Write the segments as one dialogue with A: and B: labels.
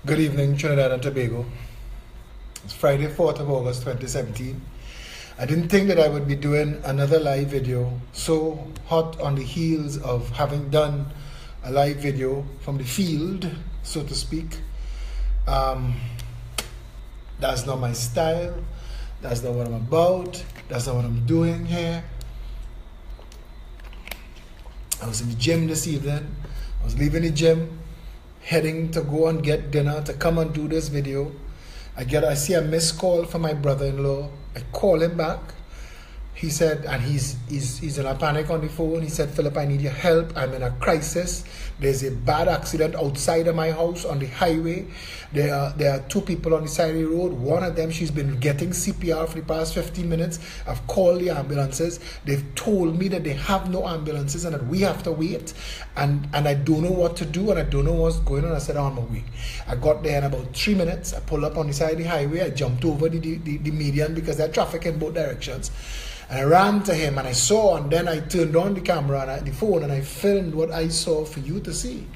A: Good evening, Trinidad and Tobago. It's Friday, 4th of August 2017. I didn't think that I would be doing another live video so hot on the heels of having done a live video from the field, so to speak. That's not my style. That's not what I'm about. That's not what I'm doing here. I was in the gym this evening. I was leaving the gym, heading to go and get dinner to come and do this video. I see a missed call from my brother-in-law. I call him back. He said, and he's in a panic on the phone. He said, "Philip, I need your help. I'm in a crisis. There's a bad accident outside of my house on the highway. There are two people on the side of the road. One of them, she's been getting CPR for the past 15 minutes. I've called the ambulances. They've told me that they have no ambulances and that we have to wait. And I don't know what to do and I don't know what's going on." I said, "On my way." I got there in about 3 minutes. I pulled up on the side of the highway. I jumped over the median because there's traffic in both directions. And I ran to him and I saw, and then I turned on the camera and the phone and I filmed what I saw for you to see.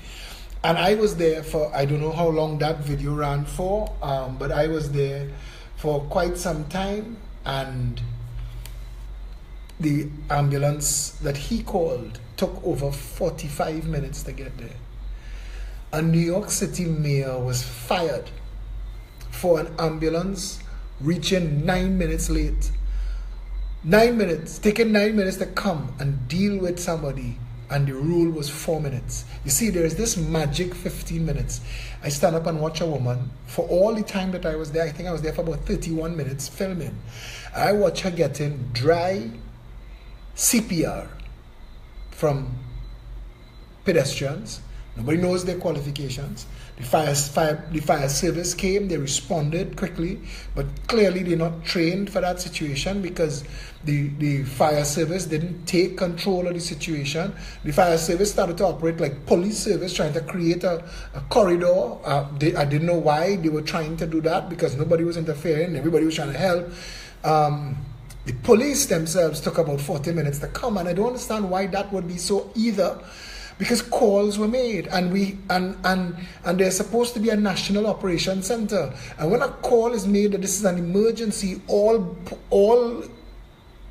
A: And I was there for, I don't know how long that video ran for, but I was there for quite some time, and the ambulance that he called took over 45 minutes to get there. A New York City mayor was fired for an ambulance reaching 9 minutes late. 9 minutes, taking 9 minutes to come and deal with somebody, and the rule was 4 minutes. You see, there is this magic 15 minutes. I stand up and watch a woman for all the time that I was there. I think I was there for about 31 minutes filming. I watch her getting dry CPR from pedestrians. Nobody knows their qualifications. The fire service came, they responded quickly, but clearly they're not trained for that situation because the fire service didn't take control of the situation. The fire service started to operate like police service, trying to create a corridor. I didn't know why they were trying to do that because nobody was interfering, everybody was trying to help. The police themselves took about 40 minutes to come, and I don't understand why that would be so either. Because calls were made, and there's supposed to be a national operation center. And when a call is made that this is an emergency, all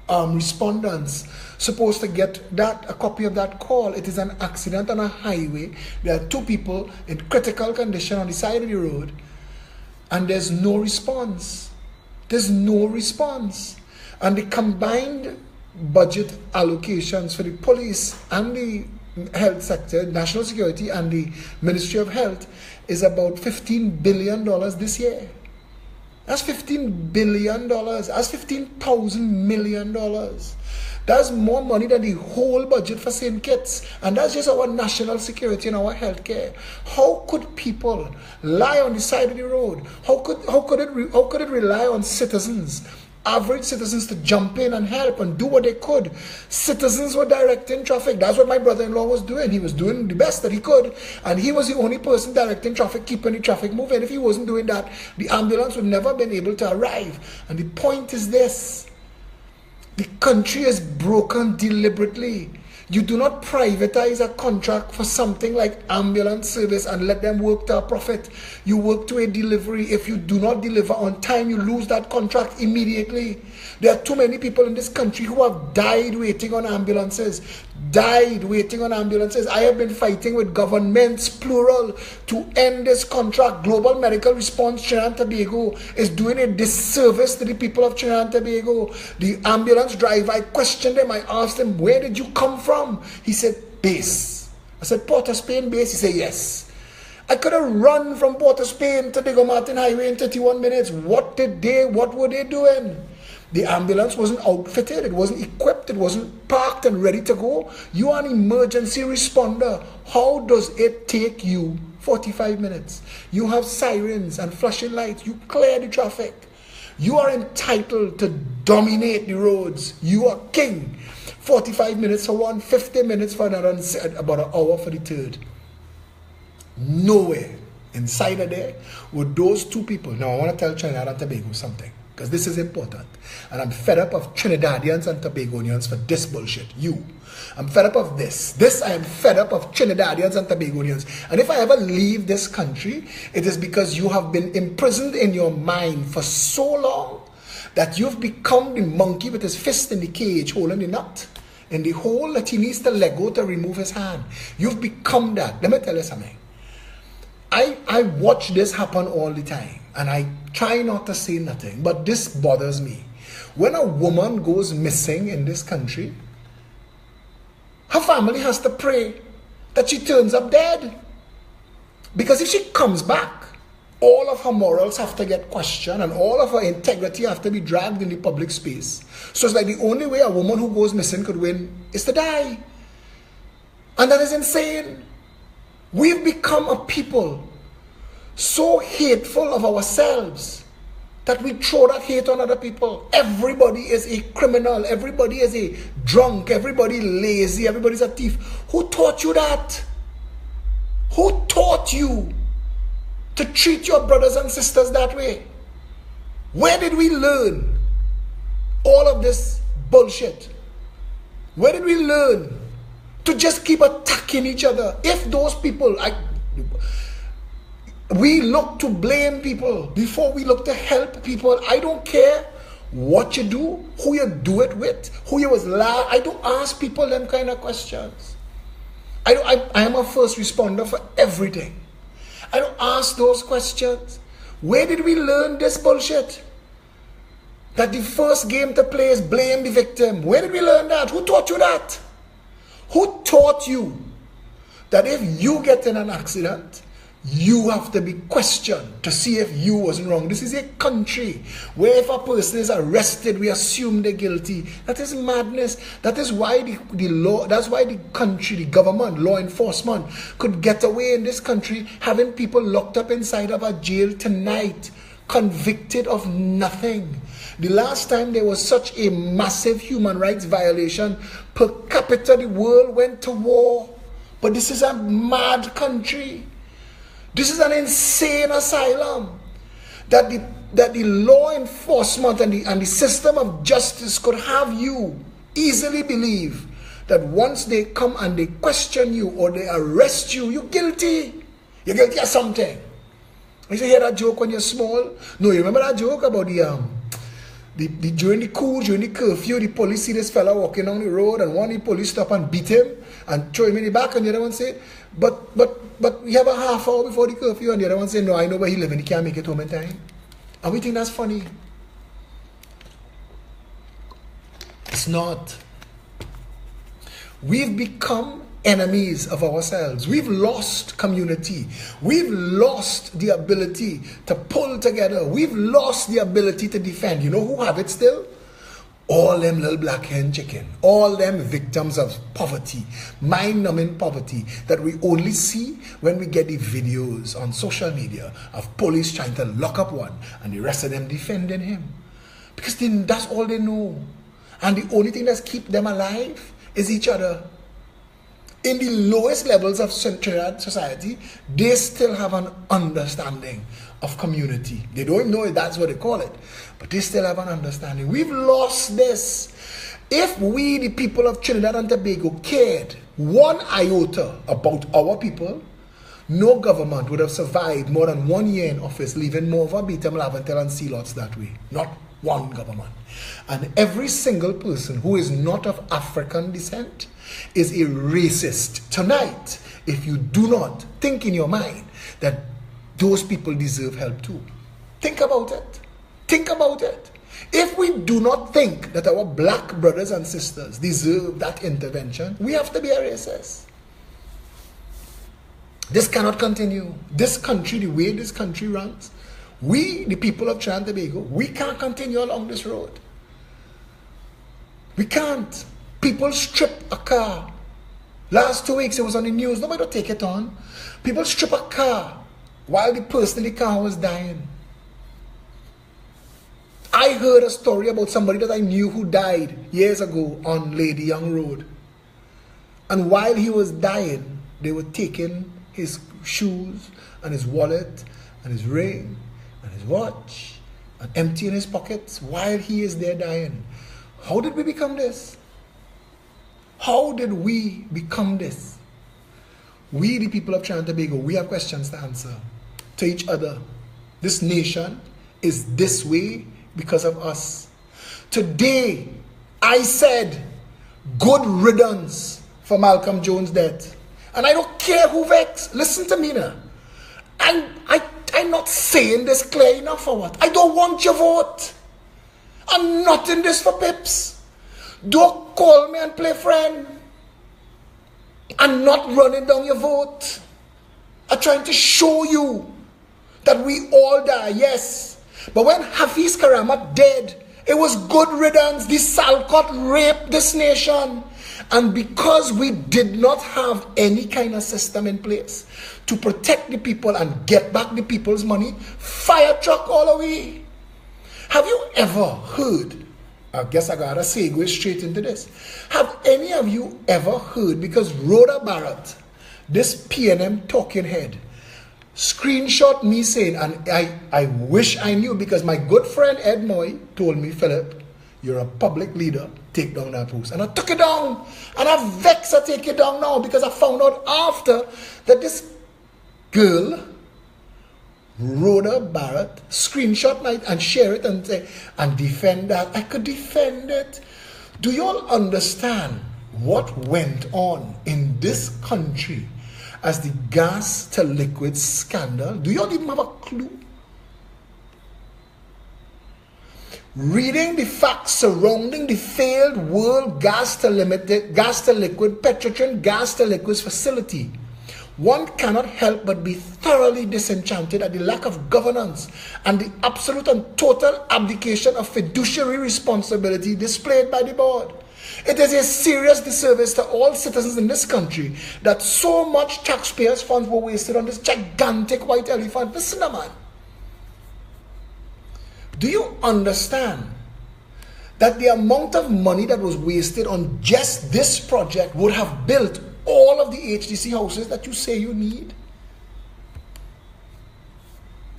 A: respondents supposed to get a copy of that call. It is an accident on a highway. There are two people in critical condition on the side of the road, and there's no response. There's no response, and the combined budget allocations for the police and the health sector, national security, and the Ministry of Health is about $15 billion this year. That's $15 billion. That's $15,000 million. That's more money than the whole budget for St. Kitts. And that's just our national security and our health care. How could people lie on the side of the road? How could it rely on citizens, average citizens, to jump in and help and do what they could? Citizens were directing traffic. That's what my brother-in-law was doing. He was doing the best that he could, and he was the only person directing traffic, keeping the traffic moving. If he wasn't doing that, the ambulance would never have been able to arrive. And the point is this: the country is broken deliberately. You do not privatize a contract for something like ambulance service and let them work to a profit. You work to a delivery. If you do not deliver on time, you lose that contract immediately. There are too many people in this country who have died waiting on ambulances. Died waiting on ambulances. I have been fighting with governments, plural, to end this contract. Global Medical Response Trinidad and Tobago is doing a disservice to the people of Trinidad and Tobago. The ambulance driver, I questioned him. I asked him, "Where did you come from?" He said, "Base." I said, "Port of Spain base?" He said, "Yes." I could have run from Port of Spain to Diego Martin Highway in 31 minutes. What were they doing? The ambulance wasn't outfitted, it wasn't equipped, it wasn't parked and ready to go. You are an emergency responder. How does it take you 45 minutes? You have sirens and flashing lights. You clear the traffic. You are entitled to dominate the roads. You are king. 45 minutes for one, 50 minutes for another, and about an hour for the third. Nowhere inside of there were those two people. Now I want to tell Trinidad and Tobago something. because this is important. And I'm fed up of Trinidadians and Tobagonians for this bullshit. I'm fed up of this. I am fed up of Trinidadians and Tobagonians. And if I ever leave this country, it is because you have been imprisoned in your mind for so long that you've become the monkey with his fist in the cage holding the nut in the hole that he needs to let go to remove his hand. You've become that. Let me tell you something. I watch this happen all the time, and I try not to say nothing, but this bothers me. When a woman goes missing in this country, her family has to pray that she turns up dead. Because if she comes back, all of her morals have to get questioned and all of her integrity have to be dragged in the public space. So it's like the only way a woman who goes missing could win is to die. And that is insane. We've become a people so hateful of ourselves that we throw that hate on other people. Everybody is a criminal. Everybody is a drunk. Everybody lazy. Everybody's a thief. Who taught you that? Who taught you to treat your brothers and sisters that way? Where did we learn all of this bullshit? Where did we learn to just keep attacking each other? If those people, we look to blame people before we look to help people. I don't care what you do, who you do it with, who you was lying. I don't ask people them kind of questions. I am a first responder for everything. I don't ask those questions. Where did we learn this bullshit? That the first game to play is blame the victim. Where did we learn that? Who taught you that? Who taught you that if you get in an accident, you have to be questioned to see if you wasn't wrong? This is a country where if a person is arrested, we assume they're guilty. That is madness. That is why the law, that's why the country, the government, law enforcement could get away in this country having people locked up inside of a jail tonight, convicted of nothing. The last time there was such a massive human rights violation per capita, the world went to war. But this is a mad country. This is an insane asylum that the law enforcement and the system of justice could have you easily believe that once they come and they question you or they arrest you, you're guilty. You're guilty of something. You hear that joke when you're small? No, you remember that joke about during the curfew, the police see this fella walking down the road and one of the police stop and beat him and throw him in the back, and the other one say, but we have a half hour before the curfew, and the other one say, no, I know where he lives and he can't make it home in time. And we think that's funny. It's not. We've become enemies of ourselves. We've lost community. We've lost the ability to pull together. We've lost the ability to defend. You know who have it still? All them little black hen chicken. All them victims of poverty, mind-numbing poverty that we only see when we get the videos on social media of police trying to lock up one and the rest of them defending him. Because that's all they know. And the only thing that's keep them alive is each other. In the lowest levels of Trinidad society, they still have an understanding of community. They don't know that's what they call it, but they still have an understanding. We've lost this. If we, the people of Trinidad and Tobago, cared one iota about our people, no government would have survived more than 1 year in office, leaving Morva, Beetham, Laventille, and Sealots that way. Not one government. And every single person who is not of African descent is a racist. Tonight, if you do not think in your mind that those people deserve help too, think about it. Think about it. If we do not think that our black brothers and sisters deserve that intervention, we have to be a racist. This cannot continue. This country, the way this country runs, we, the people of Trinidad and Tobago, we can't continue along this road. We can't. People strip a car. Last 2 weeks it was on the news. Nobody will take it on. People strip a car while the person in the car was dying. I heard a story about somebody that I knew who died years ago on Lady Young Road. And while he was dying, they were taking his shoes and his wallet and his ring and his watch and emptying his pockets while he is there dying. How did we become this? How did we become this? We, the people of Trinidad and Tobago, we have questions to answer to each other. This nation is this way because of us. Today, I said, good riddance for Malcolm Jones' death. And I don't care who vexed. Listen to me now. I'm not saying this clear enough or what. I don't want your vote. I'm not in this for pips. Don't call me and play friend. I'm not running down your vote. I'm trying to show you that we all die, yes. But when Hafiz Karamat dead, it was good riddance. The Salcott raped this nation. And because we did not have any kind of system in place to protect the people and get back the people's money, fire truck all away. Have you ever heard, I guess I gotta segue straight into this. Have any of you ever heard, because Rhoda Barrett, this PNM talking head, screenshot me saying, and I wish I knew, because my good friend Ed Moy told me, Philip, you're a public leader, take down that post. And I took it down. And I vexed to take it down now, because I found out after that this girl, Rhoda Barrett, screenshot my and share it and say, and defend that. I could defend it. Do you all understand what went on in this country as the gas to liquid scandal? Do you all even have a clue? Reading the facts surrounding the failed World Gas to Liquid Petrotrin Gas to Liquids facility, one cannot help but be thoroughly disenchanted at the lack of governance and the absolute and total abdication of fiduciary responsibility displayed by the board. It is a serious disservice to all citizens in this country that so much taxpayers' funds were wasted on this gigantic white elephant. Listen, man. Do you understand that the amount of money that was wasted on just this project would have built all of the HDC houses that you say you need?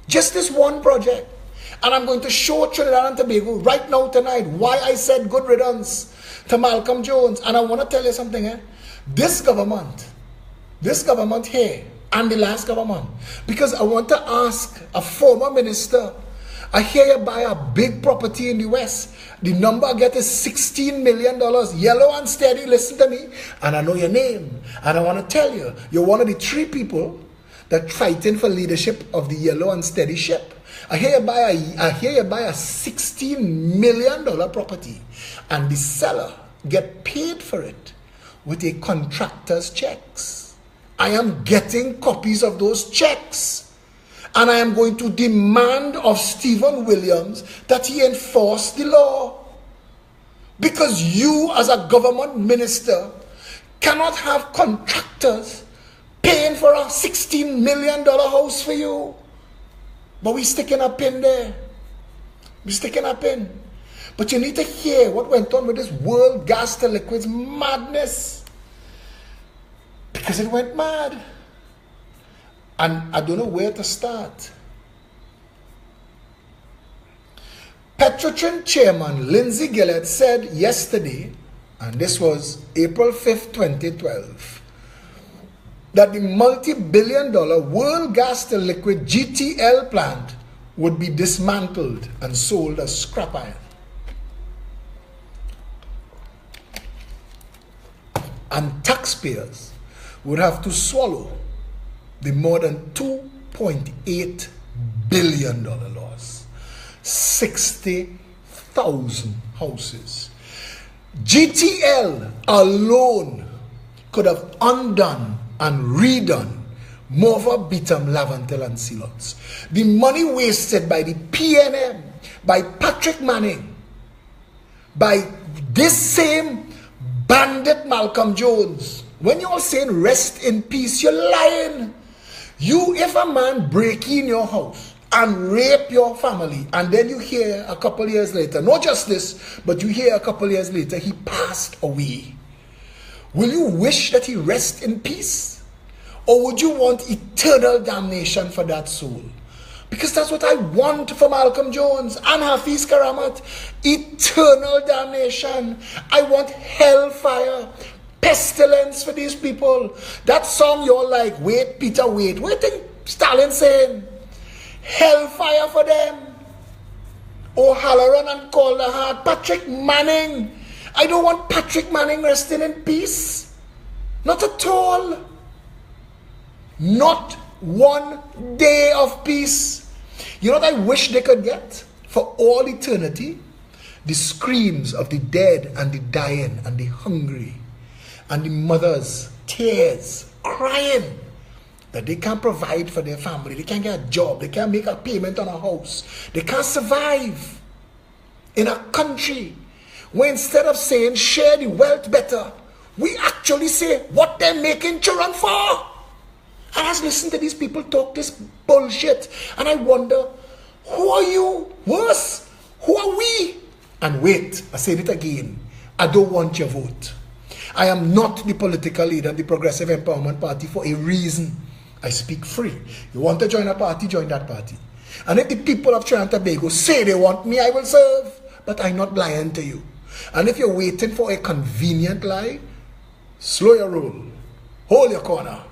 A: Just this one project. And I'm going to show Trinidad and Tobago right now tonight why I said good riddance to Malcolm Jones. And I want to tell you something. This government here and the last government, because I want to ask a former minister, I hear you buy a big property in the West. The number I get is $16 million. Yellow and Steady, listen to me. And I know your name. And I want to tell you, you're one of the 3 people that fighting for leadership of the Yellow and Steady ship. I hear you buy a $16 million property. And the seller get paid for it with a contractor's checks. I am getting copies of those checks. And I am going to demand of Stephen Williams that he enforce the law. Because you, as a government minister, cannot have contractors paying for a $16 million house for you. But we're sticking a pin there. We're sticking a pin. But you need to hear what went on with this World Gas to Liquids madness. Because it went mad. And I don't know where to start. Petrotrin chairman Lindsay Gillett said yesterday, and this was April 5th, 2012, that the multi-billion-dollar World Gas to Liquid GTL plant would be dismantled and sold as scrap iron. And taxpayers would have to swallow the more than $2.8 billion loss. 60,000 houses. GTL alone could have undone and redone Morva, Beetham, Laventille and Celots. The money wasted by the PNM, by Patrick Manning, by this same bandit Malcolm Jones. When you're saying rest in peace, you're lying. If a man break in your house and rape your family, and then you hear a couple years later, not just this, but you hear a couple years later, he passed away, will you wish that he rest in peace? Or would you want eternal damnation for that soul? Because that's what I want for Malcolm Jones and Hafiz Karamat. Eternal damnation. I want hellfire. Pestilence for these people. That song you're like, wait, Peter, wait. What did Stalin saying? Hellfire for them. O'Halloran and Calder, Patrick Manning. I don't want Patrick Manning resting in peace. Not at all. Not one day of peace. You know what I wish they could get for all eternity? The screams of the dead and the dying and the hungry and the mothers, tears, crying that they can't provide for their family. They can't get a job. They can't make a payment on a house. They can't survive in a country where instead of saying share the wealth better, we actually say what they're making children for. And I listen to these people talk this bullshit, and I wonder, who are you? Worse, who are we? And wait, I said it again, I don't want your vote. I am not the political leader of the Progressive Empowerment Party for a reason. I speak free. You want to join a party, join that party. And if the people of Trinidad and Tobago say they want me, I will serve. But I'm not lying to you. And if you're waiting for a convenient lie, slow your roll. Hold your corner.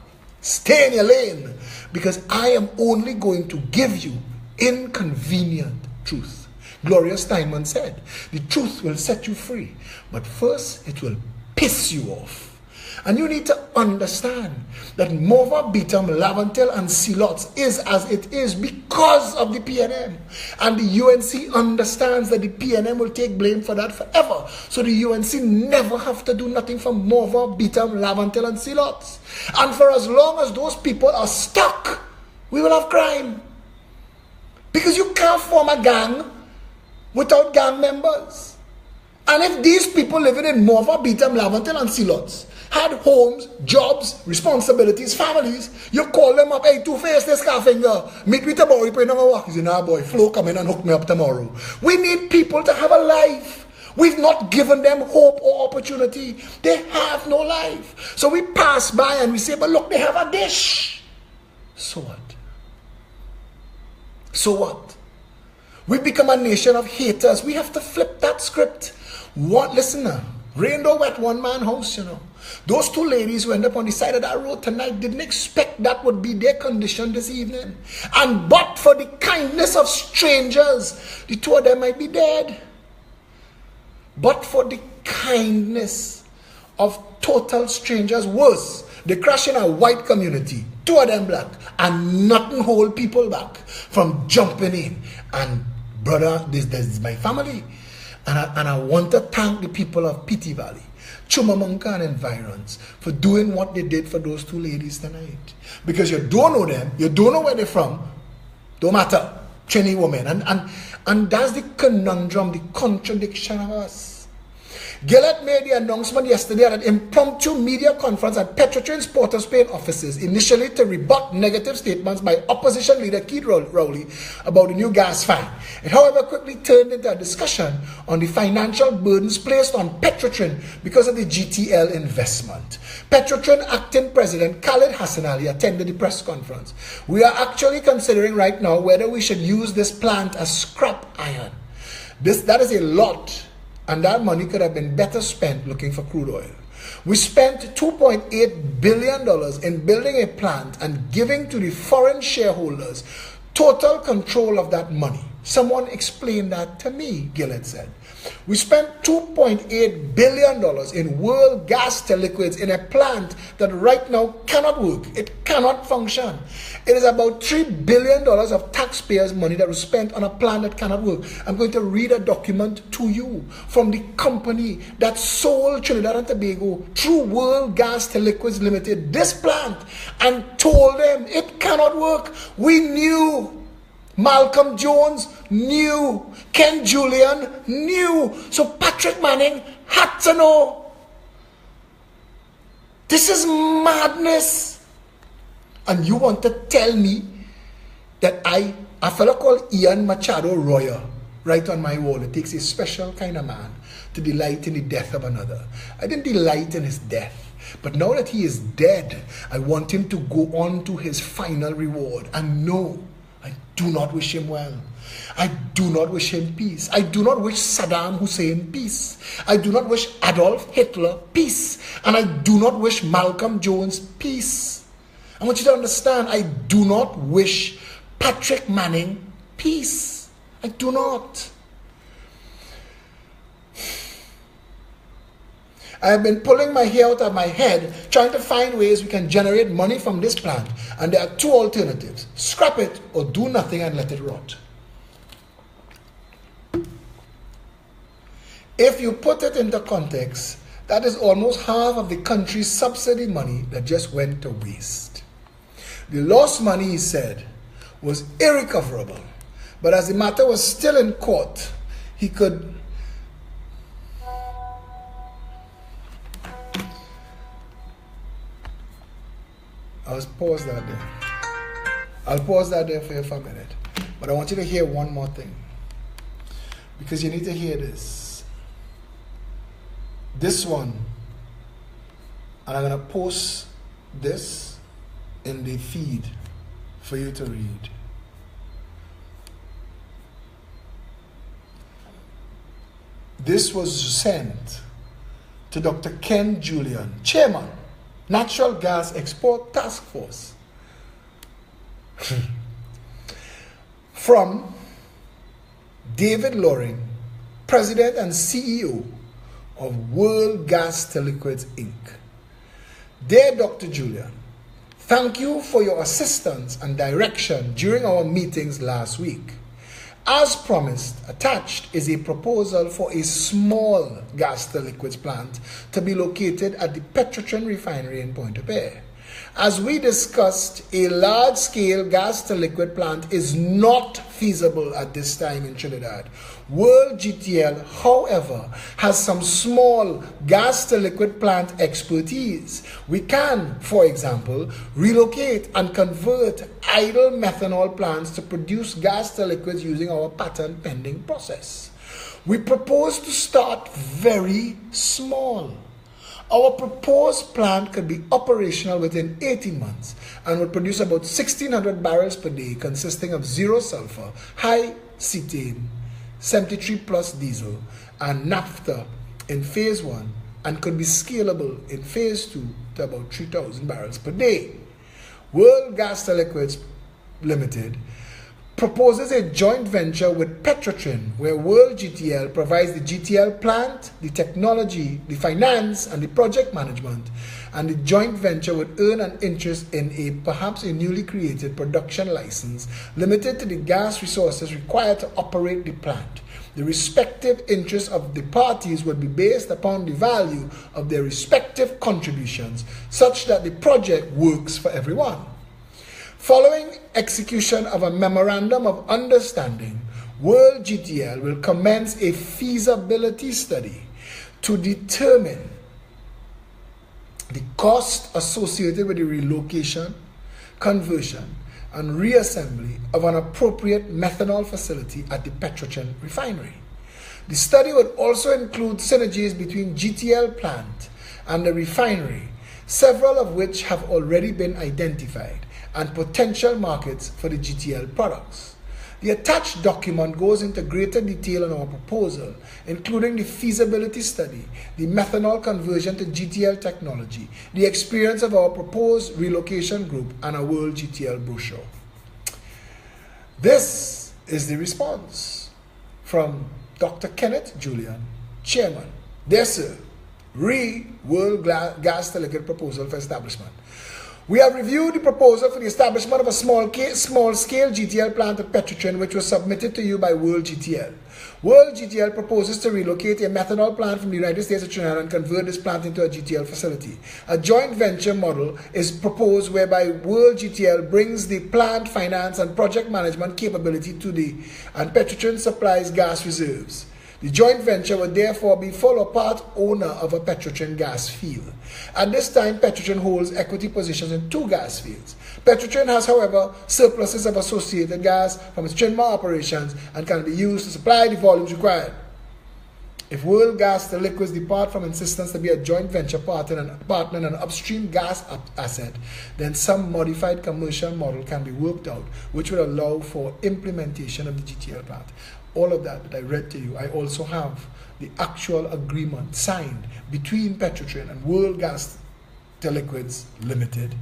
A: Stay in your lane. Because I am only going to give you inconvenient truth. Gloria Steinman said, the truth will set you free. But first, it will piss you off. And you need to understand that Morva, Beetham, Laventille and Sealots is as it is because of the PNM. And the UNC understands that the PNM will take blame for that forever. So the UNC never have to do nothing for Morva, Beetham, Laventille and Sealots. And for as long as those people are stuck, we will have crime. Because you can't form a gang without gang members. And if these people living in Morva, Beetham, Laventille and Sealots had homes, jobs, responsibilities, families, you call them up, hey, Two-Face, this Scarfinger, meet with the boy, put on a walk. He's in our boy, Flo, come in and hook me up tomorrow. We need people to have a life. We've not given them hope or opportunity. They have no life. So we pass by and we say, but look, they have a dish. So what? So what? We become a nation of haters. We have to flip that script. What? Listen now. Rain don't wet one man house, you know. Those two ladies who end up on the side of that road tonight didn't expect that would be their condition this evening. And but for the kindness of strangers, the two of them might be dead. But for the kindness of total strangers, worse, they crash in a white community, two of them black, and nothing hold people back from jumping in. And brother, this is my family. And I want to thank the people of Pity Valley, Chumamonka and environs for doing what they did for those two ladies tonight. Because you don't know them, you don't know where they're from, don't matter, Trini women. And that's the conundrum, the contradiction of us. Gillett made the announcement yesterday at an impromptu media conference at Petrotrin's Port of Spain offices, initially to rebut negative statements by opposition leader Keith Rowley about the new gas fine. It, however, quickly turned into a discussion on the financial burdens placed on Petrotrin because of the GTL investment. Petrotrin acting president Khalid Hassan Ali attended the press conference. We are actually considering right now whether we should use this plant as scrap iron. That is a lot. And that money could have been better spent looking for crude oil. We spent $2.8 billion in building a plant and giving to the foreign shareholders total control of that money. Someone explained that to me, Gillett said. We spent $2.8 billion in world gas to liquids in a plant that right now cannot work. It cannot function. It is about $3 billion of taxpayers' money that was spent on a plant that cannot work. I'm going to read a document to you from the company that sold Trinidad and Tobago through World Gas to Liquids Limited this plant and told them it cannot work. We knew. Malcolm Jones knew. Ken Julian knew. So Patrick Manning had to know. This is madness. And you want to tell me that a fellow called Ian Machado Royer, right on my wall, it takes a special kind of man to delight in the death of another. I didn't delight in his death. But now that he is dead, I want him to go on to his final reward and know. I do not wish him well. I do not wish him peace. I do not wish Saddam Hussein peace. I do not wish Adolf Hitler peace. And I do not wish Malcolm Jones peace. I want you to understand, I do not wish Patrick Manning peace. I do not. I have been pulling my hair out of my head, trying to find ways we can generate money from this plant. And there are two alternatives. Scrap it or do nothing and let it rot. If you put it into context, that is almost half of the country's subsidy money that just went to waste. The lost money, he said, was irrecoverable. But as the matter was still in court, he could... I'll pause that there. I'll pause that there for you for a minute. But I want you to hear one more thing. Because you need to hear this. This one, and I'm going to post this in the feed for you to read. This was sent to Dr. Ken Julian, Chairman, Natural Gas Export Task Force, from David Loring, President and CEO of World Gas to Liquids Inc. Dear Dr. Julian, thank you for your assistance and direction during our meetings last week. As promised, attached is a proposal for a small gas to liquids plant to be located at the Petrotrin refinery in Pointe-a-Pierre. As we discussed, a large-scale gas to liquid plant is not feasible at this time in Trinidad. World GTL, however, has some small gas to liquid plant expertise. We can, for example, relocate and convert idle methanol plants to produce gas to liquids using our patent pending process. We propose to start very small. Our proposed plant could be operational within 18 months and would produce about 1,600 barrels per day consisting of zero sulfur, high cetane, 73 plus diesel, and naphtha in phase 1 and could be scalable in phase 2 to about 3,000 barrels per day. World Gas to Liquids Limited proposes a joint venture with Petrotrin, where World GTL provides the GTL plant, the technology, the finance, and the project management, and the joint venture would earn an interest in perhaps a newly created production license limited to the gas resources required to operate the plant. The respective interests of the parties would be based upon the value of their respective contributions, such that the project works for everyone. Following execution of a memorandum of understanding, World GTL will commence a feasibility study to determine the cost associated with the relocation, conversion, and reassembly of an appropriate methanol facility at the Petrotrin refinery. The study would also include synergies between GTL plant and the refinery, several of which have already been identified, and potential markets for the GTL products. The attached document goes into greater detail on our proposal, including the feasibility study, the methanol conversion to GTL technology, the experience of our proposed relocation group, and a World GTL brochure. This is the response from Dr. Kenneth Julian, Chairman. Dear Sir, World Gas to Liquid proposal for establishment. We have reviewed the proposal for the establishment of a small-scale GTL plant at Petrotrin, which was submitted to you by World GTL. World GTL proposes to relocate a methanol plant from the United States to Trinidad and convert this plant into a GTL facility. A joint venture model is proposed whereby World GTL brings the plant, finance, and project management capability and Petrotrin supplies gas reserves. The joint venture would therefore be full or part owner of a Petrotrin gas field. At this time, Petrotrin holds equity positions in 2 gas fields. Petrotrin has, however, surpluses of associated gas from its Trinidad operations and can be used to supply the volumes required. If World Gas to Liquids depart from insistence to be a joint venture partner in an upstream gas asset, then some modified commercial model can be worked out, which will allow for implementation of the GTL plant. All of that I read to you, I also have the actual agreement signed between Petrotrin and World Gas to Liquids Limited.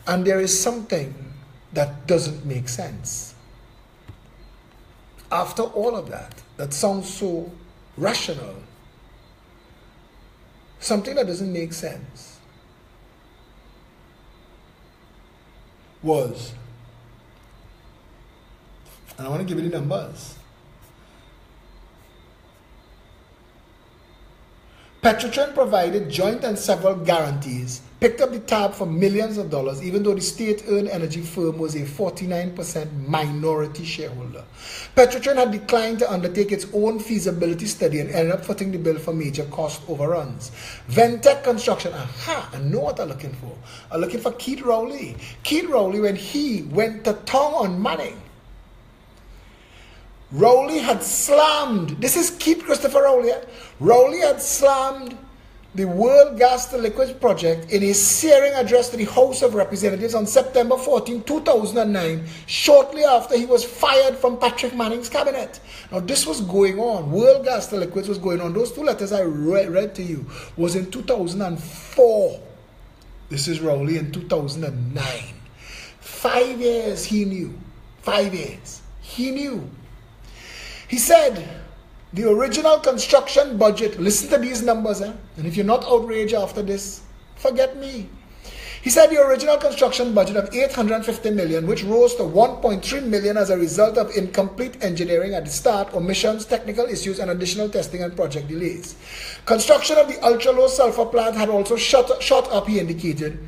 A: And there is something that doesn't make sense. After all of that, that sounds so rational. Something that doesn't make sense was, and I want to give you the numbers. Petrotrin provided joint and several guarantees, picked up the tab for millions of dollars, even though the state-owned energy firm was a 49% minority shareholder. Petrotrin had declined to undertake its own feasibility study and ended up footing the bill for major cost overruns. Ventec Construction, I know what I'm looking for. I'm looking for Keith Rowley. Keith Rowley, when he went to town on Manning, Rowley had slammed, this is Keith Christopher Rowley, Rowley had slammed the World Gas to Liquids project in a searing address to the House of Representatives on September 14, 2009, shortly after he was fired from Patrick Manning's cabinet. Now this was going on, World Gas to Liquids was going on. Those two letters I read to you was in 2004. This is Rowley in 2009. 5 years he knew. 5 years. He knew. He said, the original construction budget, listen to these numbers, and if you're not outraged after this, forget me. He said the original construction budget of $850 million, which rose to $1.3 million as a result of incomplete engineering at the start, omissions, technical issues, and additional testing and project delays. Construction of the ultra-low sulfur plant had also shot up, he indicated,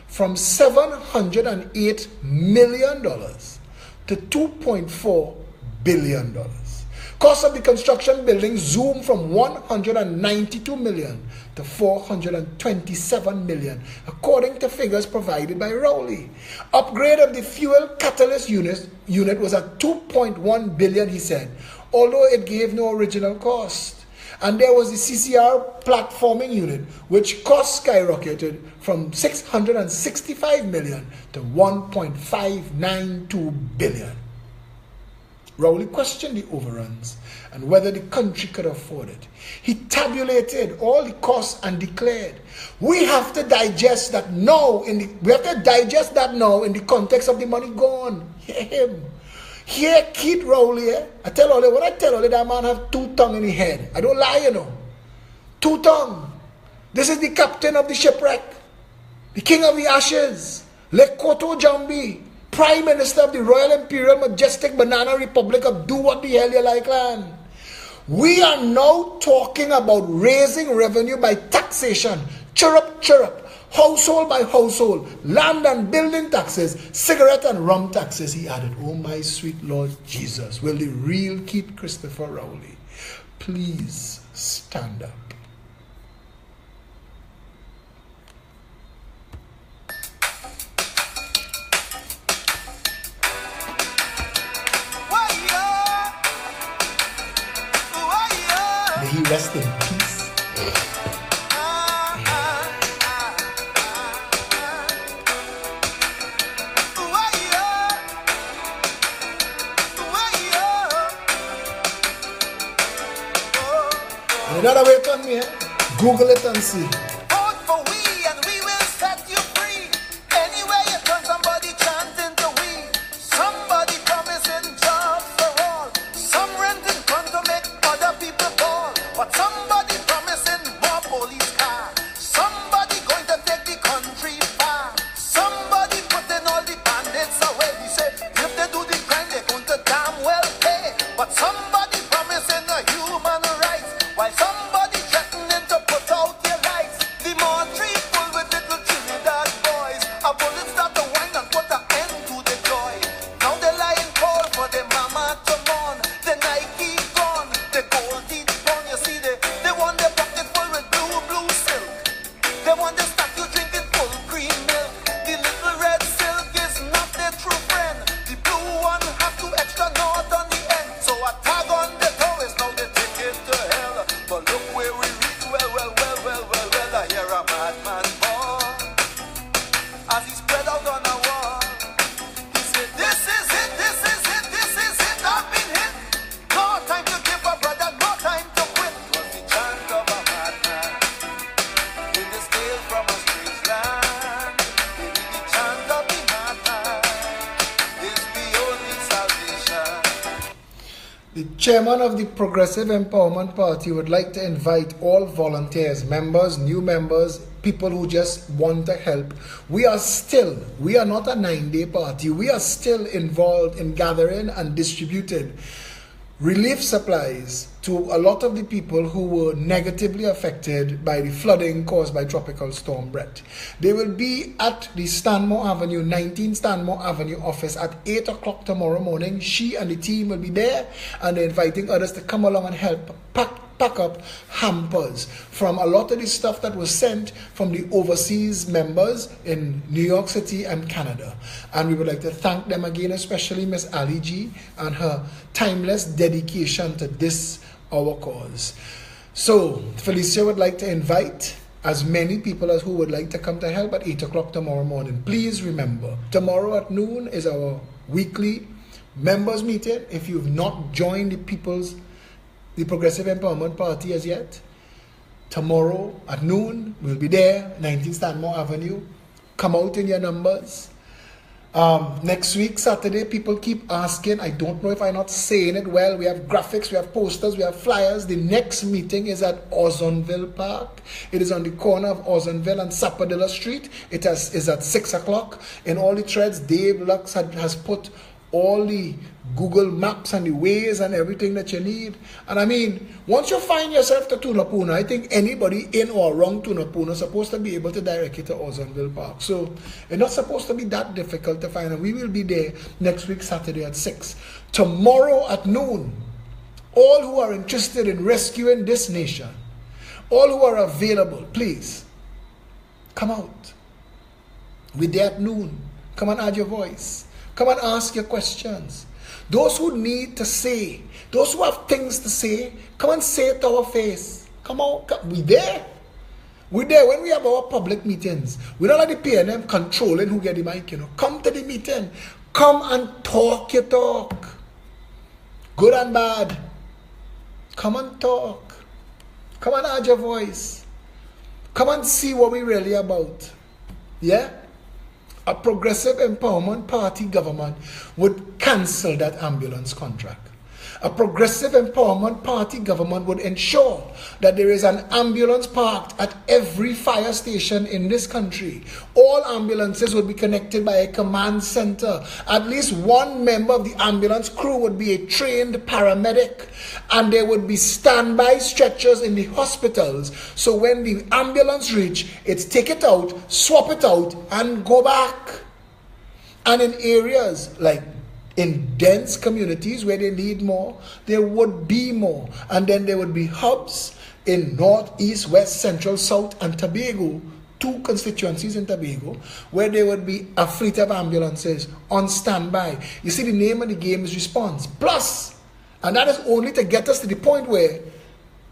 A: from $708 million to $2.4 billion. Cost of the construction building zoomed from $192 million to $427 million, according to figures provided by Rowley. Upgrade of the fuel catalyst unit was at $2.1 billion, he said, although it gave no original cost. And there was the CCR platforming unit, which cost skyrocketed from $665 million to $1.592 billion. Rowley questioned the overruns and whether the country could afford it. He tabulated all the costs and declared, we have to digest that now in the context of the money gone. Hear him. Hear Keith Rowley. I tell Ole, when I tell Ole, that man have two tongues in his head. I don't lie, you know. Two tongues. This is the captain of the shipwreck, the king of the ashes, Lekoto Jambi, Prime Minister of the Royal Imperial Majestic Banana Republic of do what the hell you like land. We are now talking about raising revenue by taxation, chirrup, chirrup, household by household, land and building taxes, cigarette and rum taxes, he added. Oh my sweet Lord Jesus, will the real Keith Christopher Rowley please stand up? May he rest in peace. Another way to me, Google it and see.
B: Vote for we and we will set you free. Anywhere you turn, somebody chanting to we. Somebody promising jobs for all. Some renting fun to make other people fall. But somebody promising more police car. Somebody going to take the country far. Somebody putting all the bandits away. He said if they do the crime, they're going to damn well pay. But somebody promising a human rights, while somebody threatening to put out your lights.
A: The chairman of the Progressive Empowerment Party would like to invite all volunteers, members, new members, people who just want to help. We are not a 9-day party. We are still involved in gathering and distributing relief supplies to a lot of the people who were negatively affected by the flooding caused by Tropical Storm Brett. They will be at the Stanmore Avenue, 19 Stanmore Avenue office at 8 o'clock tomorrow morning. She and the team will be there, and they're inviting others to come along and help pack up hampers from a lot of the stuff that was sent from the overseas members in New York City and Canada. And we would like to thank them again, especially Miss Ali G and her timeless dedication to this, our cause. So Felicia would like to invite as many people as who would like to come to help at 8 o'clock tomorrow morning. Please remember, tomorrow at noon is our weekly members meeting. If you've not joined the Progressive Empowerment Party as yet, tomorrow at noon, we'll be there, 19 Stanmore Avenue. Come out in your numbers. Next week, Saturday, people keep asking. I don't know if I'm not saying it well. We have graphics, we have posters, we have flyers. The next meeting is at Orsonville Park. It is on the corner of Orsonville and Sappadilla Street. It is at 6 o'clock. In all the threads, Dave Lux has put all the Google Maps and the ways and everything that you need. And I mean, once you find yourself to Tunapuna, I think anybody in or around Tunapuna is supposed to be able to direct you to Orsonville Park. So it's not supposed to be that difficult to find. And we will be there next week, Saturday at 6. Tomorrow at noon, all who are interested in rescuing this nation, all who are available, please, come out. We're there at noon. Come and add your voice. Come and ask your questions. Those who need to say, those who have things to say, come and say it to our face. Come on, we're there. We're there when we have our public meetings. We don't like the PNM controlling who get the mic, Come to the meeting. Come and talk your talk. Good and bad. Come and talk. Come and add your voice. Come and see what we're really about. Yeah? A Progressive Empowerment Party government would cancel that ambulance contract. A Progressive Empowerment Party government would ensure that there is an ambulance parked at every fire station in this country. All ambulances would be connected by a command center. At least one member of the ambulance crew would be a trained paramedic, and there would be standby stretchers in the hospitals. So when the ambulance reach, it's take it out, swap it out, and go back. And in areas like in dense communities where they need more, there would be more. And then there would be hubs in North, East, West, Central, South, and Tobago, 2 constituencies in Tobago, where there would be a fleet of ambulances on standby. You see, the name of the game is response. Plus, and that is only to get us to the point where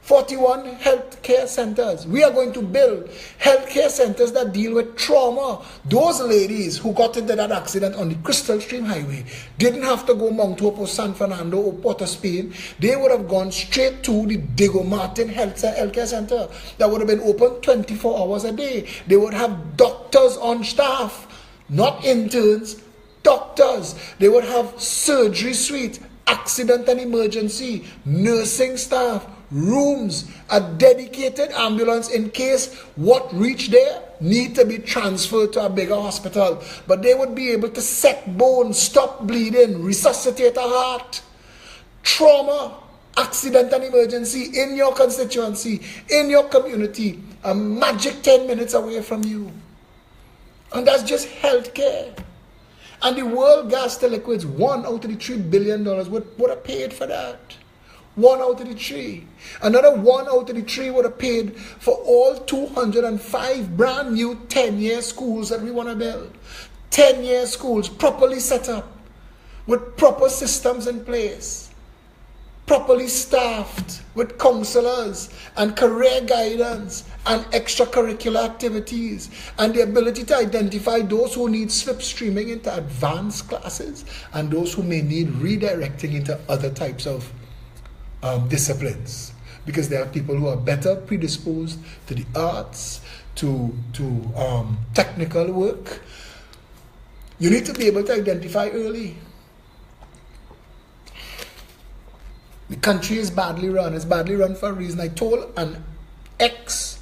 A: 41 healthcare centers. We are going to build healthcare centers that deal with trauma. Those ladies who got into that accident on the Crystal Stream Highway didn't have to go Mount Hope or San Fernando or Port of Spain. They would have gone straight to the Diego Martin Healthcare Center that would have been open 24 hours a day. They would have doctors on staff, not interns, doctors. They would have surgery suite, accident and emergency, nursing staff, rooms, a dedicated ambulance in case what reached there need to be transferred to a bigger hospital. But they would be able to set bones, stop bleeding, resuscitate a heart. Trauma, accident and emergency in your constituency, in your community, a magic 10 minutes away from you. And that's just healthcare. And the world gas to liquids, 1 out of the $3 billion would have paid for that. 1 out of the 3. Another 1 out of the 3 would have paid for all 205 brand new 10-year schools that we want to build. 10-year schools properly set up with proper systems in place, properly staffed with counselors and career guidance and extracurricular activities, and the ability to identify those who need slipstreaming into advanced classes and those who may need redirecting into other types of disciplines, because there are people who are better predisposed to the arts, to technical work. You need to be able to identify early. The country is badly run. It's badly run for a reason. I told an ex-private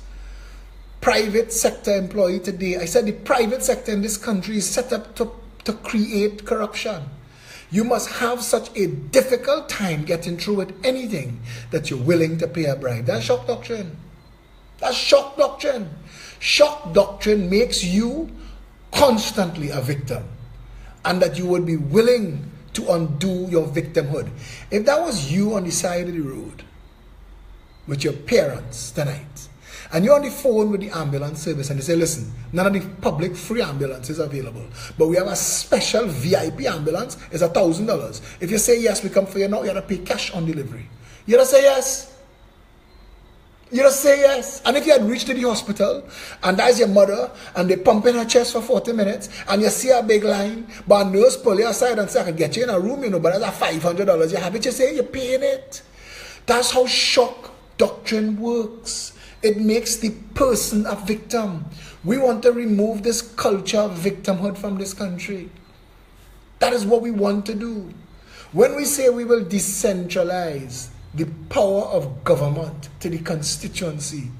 A: sector employee today, I said the private sector in this country is set up to create corruption. You must have such a difficult time getting through with anything that you're willing to pay a bribe. That's shock doctrine. That's shock doctrine. Shock doctrine makes you constantly a victim, and that you would be willing to undo your victimhood. If that was you on the side of the road with your parents tonight, and you're on the phone with the ambulance service and they say, listen, none of the public free ambulance is available, but we have a special VIP ambulance, it's $1,000. If you say yes, we come for you now, you have to pay cash on delivery. You have to say yes. You just say yes. And if you had reached to the hospital and that's your mother and they pump in her chest for 40 minutes and you see a big line, but a nurse pull you aside and say, I can get you in a room, you know, but that's $500. You have it, you say, you're paying it. That's how shock doctrine works. It makes the person a victim. We want to remove this culture of victimhood from this country. That is what we want to do. When we say we will decentralize the power of government to the constituency,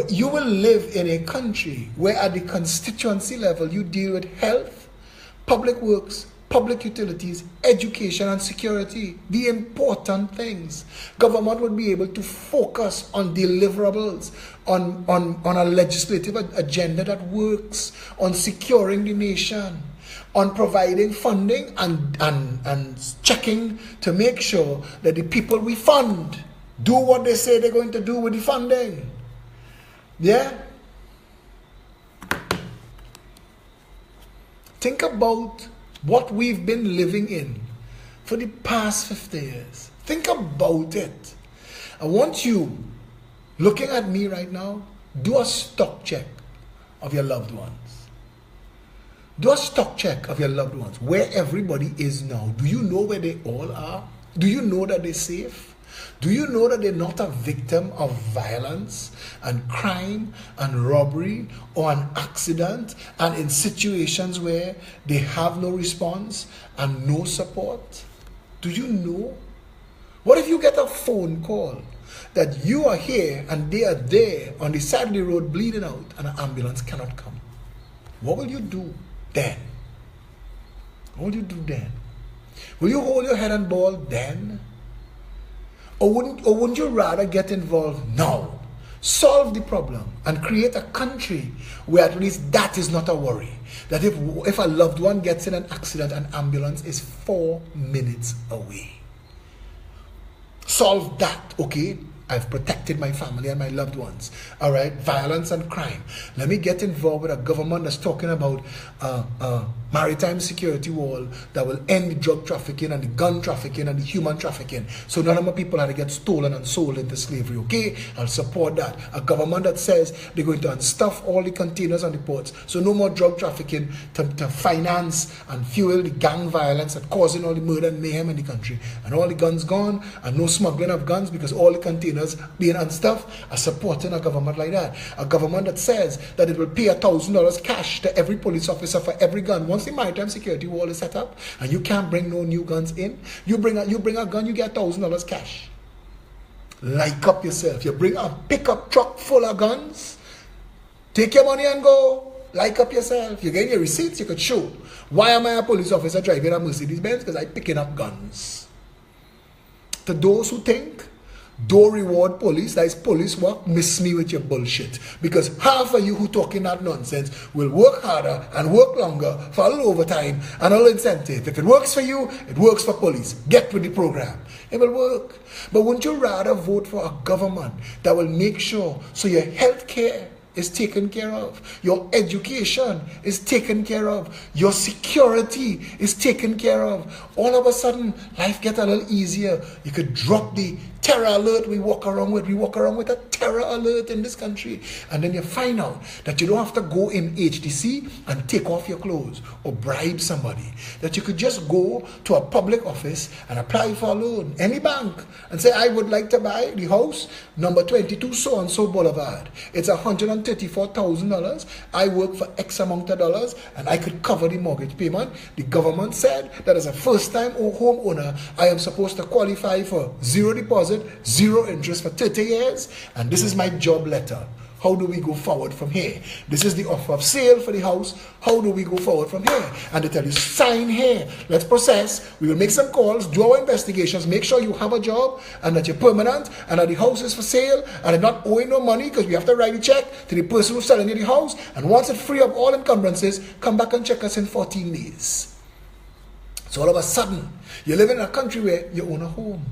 A: you will live in a country where at the constituency level you deal with health, public works, public utilities, education and security, the important things. Government would be able to focus on deliverables, on a legislative agenda that works, on securing the nation, on providing funding and checking to make sure that the people we fund do what they say they're going to do with the funding. Yeah? Think about what we've been living in for the past 50 years. Think about it. I want you, looking at me right now, do a stock check of your loved ones. Do a stock check of your loved ones, where everybody is now. Do you know where they all are? Do you know that they're safe? Do you know that they're not a victim of violence and crime and robbery or an accident and in situations where they have no response and no support? Do you know? What if you get a phone call that you are here and they are there on the side of the road bleeding out and an ambulance cannot come? What will you do then? What will you do then? Will you hold your head and bawl then? Or wouldn't you rather get involved now, solve the problem, and create a country where at least that is not a worry? That if a loved one gets in an accident, an ambulance is 4 minutes away. Solve that, okay? I've protected my family and my loved ones. All right, violence and crime. Let me get involved with a government that's talking about maritime security wall that will end the drug trafficking and the gun trafficking and the human trafficking. So none of my people have to get stolen and sold into slavery, okay? I'll support that. A government that says they're going to unstuff all the containers on the ports. So no more drug trafficking to finance and fuel the gang violence and causing all the murder and mayhem in the country. And all the guns gone and no smuggling of guns because all the containers being unstuffed are supporting a government like that. A government that says that it will pay $1,000 cash to every police officer for every gun. Once the maritime security wall is set up and you can't bring no new guns in, you bring a gun, you get $1,000 cash. Like up yourself. You bring a pickup truck full of guns, take your money and go. Like up yourself. You get your receipts, you could show. Why am I a police officer driving a Mercedes Benz? Because I'm picking up guns. To those who think don't reward police, that is police work, miss me with your bullshit. Because half of you who talking that nonsense will work harder and work longer for a little overtime and a little incentive. If it works for you, it works for police. Get with the program. It will work. But wouldn't you rather vote for a government that will make sure so your health care is taken care of, your education is taken care of, your security is taken care of? All of a sudden, life gets a little easier. You could drop the terror alert we walk around with. We walk around with a terror alert in this country. And then you find out that you don't have to go in HDC and take off your clothes or bribe somebody. That you could just go to a public office and apply for a loan, any bank, and say, I would like to buy the house, number 22 so-and-so Boulevard. It's $134,000. I work for X amount of dollars and I could cover the mortgage payment. The government said that as a first-time homeowner, I am supposed to qualify for zero deposit, zero interest for 30 years, and this is my job letter. How do we go forward from here? This is the offer of sale for the house. How do we go forward from here? And they tell you, sign here. Let's process. We will make some calls, do our investigations, make sure you have a job and that you're permanent and that the house is for sale and they're not owing no money because we have to write a check to the person who's selling you the house. And once it's free of all encumbrances, come back and check us in 14 days. So all of a sudden, you're living in a country where you own a home.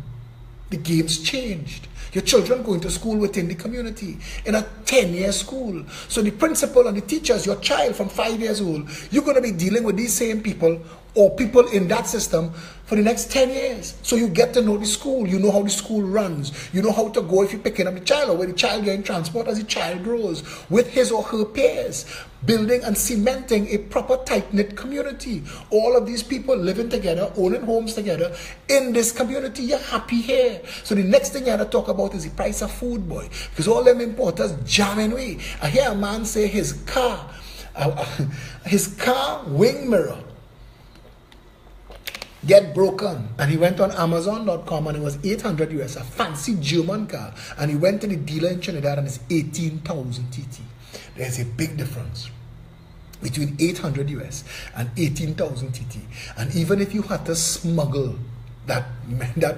A: The game's changed. Your children going to school within the community in a 10-year school. So the principal and the teachers, your child from 5 years old, you're going to be dealing with these same people or people in that system for the next 10 years. So you get to know the school. You know how the school runs. You know how to go if you're picking up the child or where the child getting transport as the child grows with his or her peers. Building and cementing a proper tight-knit community. All of these people living together, owning homes together in this community. You're happy here. So the next thing you have to talk about is the price of food, boy. Because all them importers jamming away. I hear a man say his car wing mirror get broken, and he went on Amazon.com and it was 800 US, a fancy German car, and he went to the dealer in Trinidad and it's 18,000 TT. There's a big difference between 800 US and 18,000 TT. And even if you had to smuggle that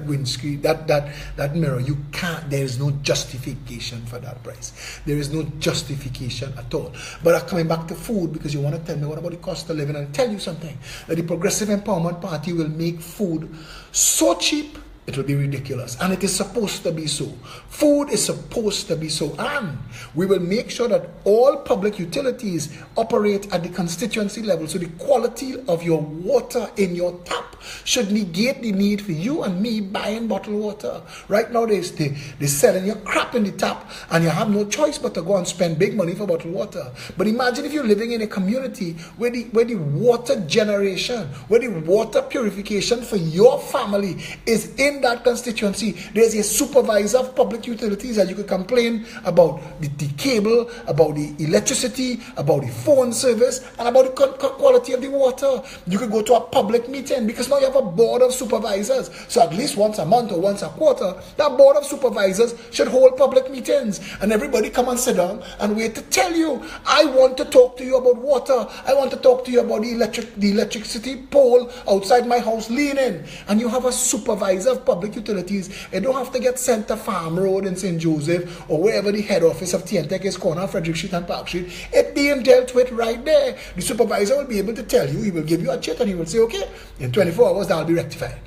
A: windscreen, that mirror, you can't. There is no justification for that price. There is no justification at all. But I'm coming back to food, because you want to tell me what about the cost of living, and I'll tell you something, that the Progressive Empowerment Party will make food so cheap it will be ridiculous. And it is supposed to be so. Food is supposed to be so. And we will make sure that all public utilities operate at the constituency level. So the quality of your water in your tap should negate the need for you and me buying bottled water. Right now they're selling you crap in the tap and you have no choice but to go and spend big money for bottled water. But imagine if you're living in a community where the water generation, where the water purification for your family is in that constituency. There's a supervisor of public utilities that you could complain about the cable, about the electricity, about the phone service, and about the quality of the water. You could go to a public meeting, because now you have a board of supervisors. So at least once a month or once a quarter, that board of supervisors should hold public meetings, and everybody come and sit down and wait to tell you, I want to talk to you about water. I want to talk to you about the electricity pole outside my house leaning. And you have a supervisor of public utilities. They don't have to get sent to Farm Road in St. Joseph or wherever the head office of TNTEC is, corner Frederick Street and Park Street. It's being dealt with right there. The supervisor will be able to tell you, he will give you a chit and he will say, okay, in 24 hours that'll be rectified.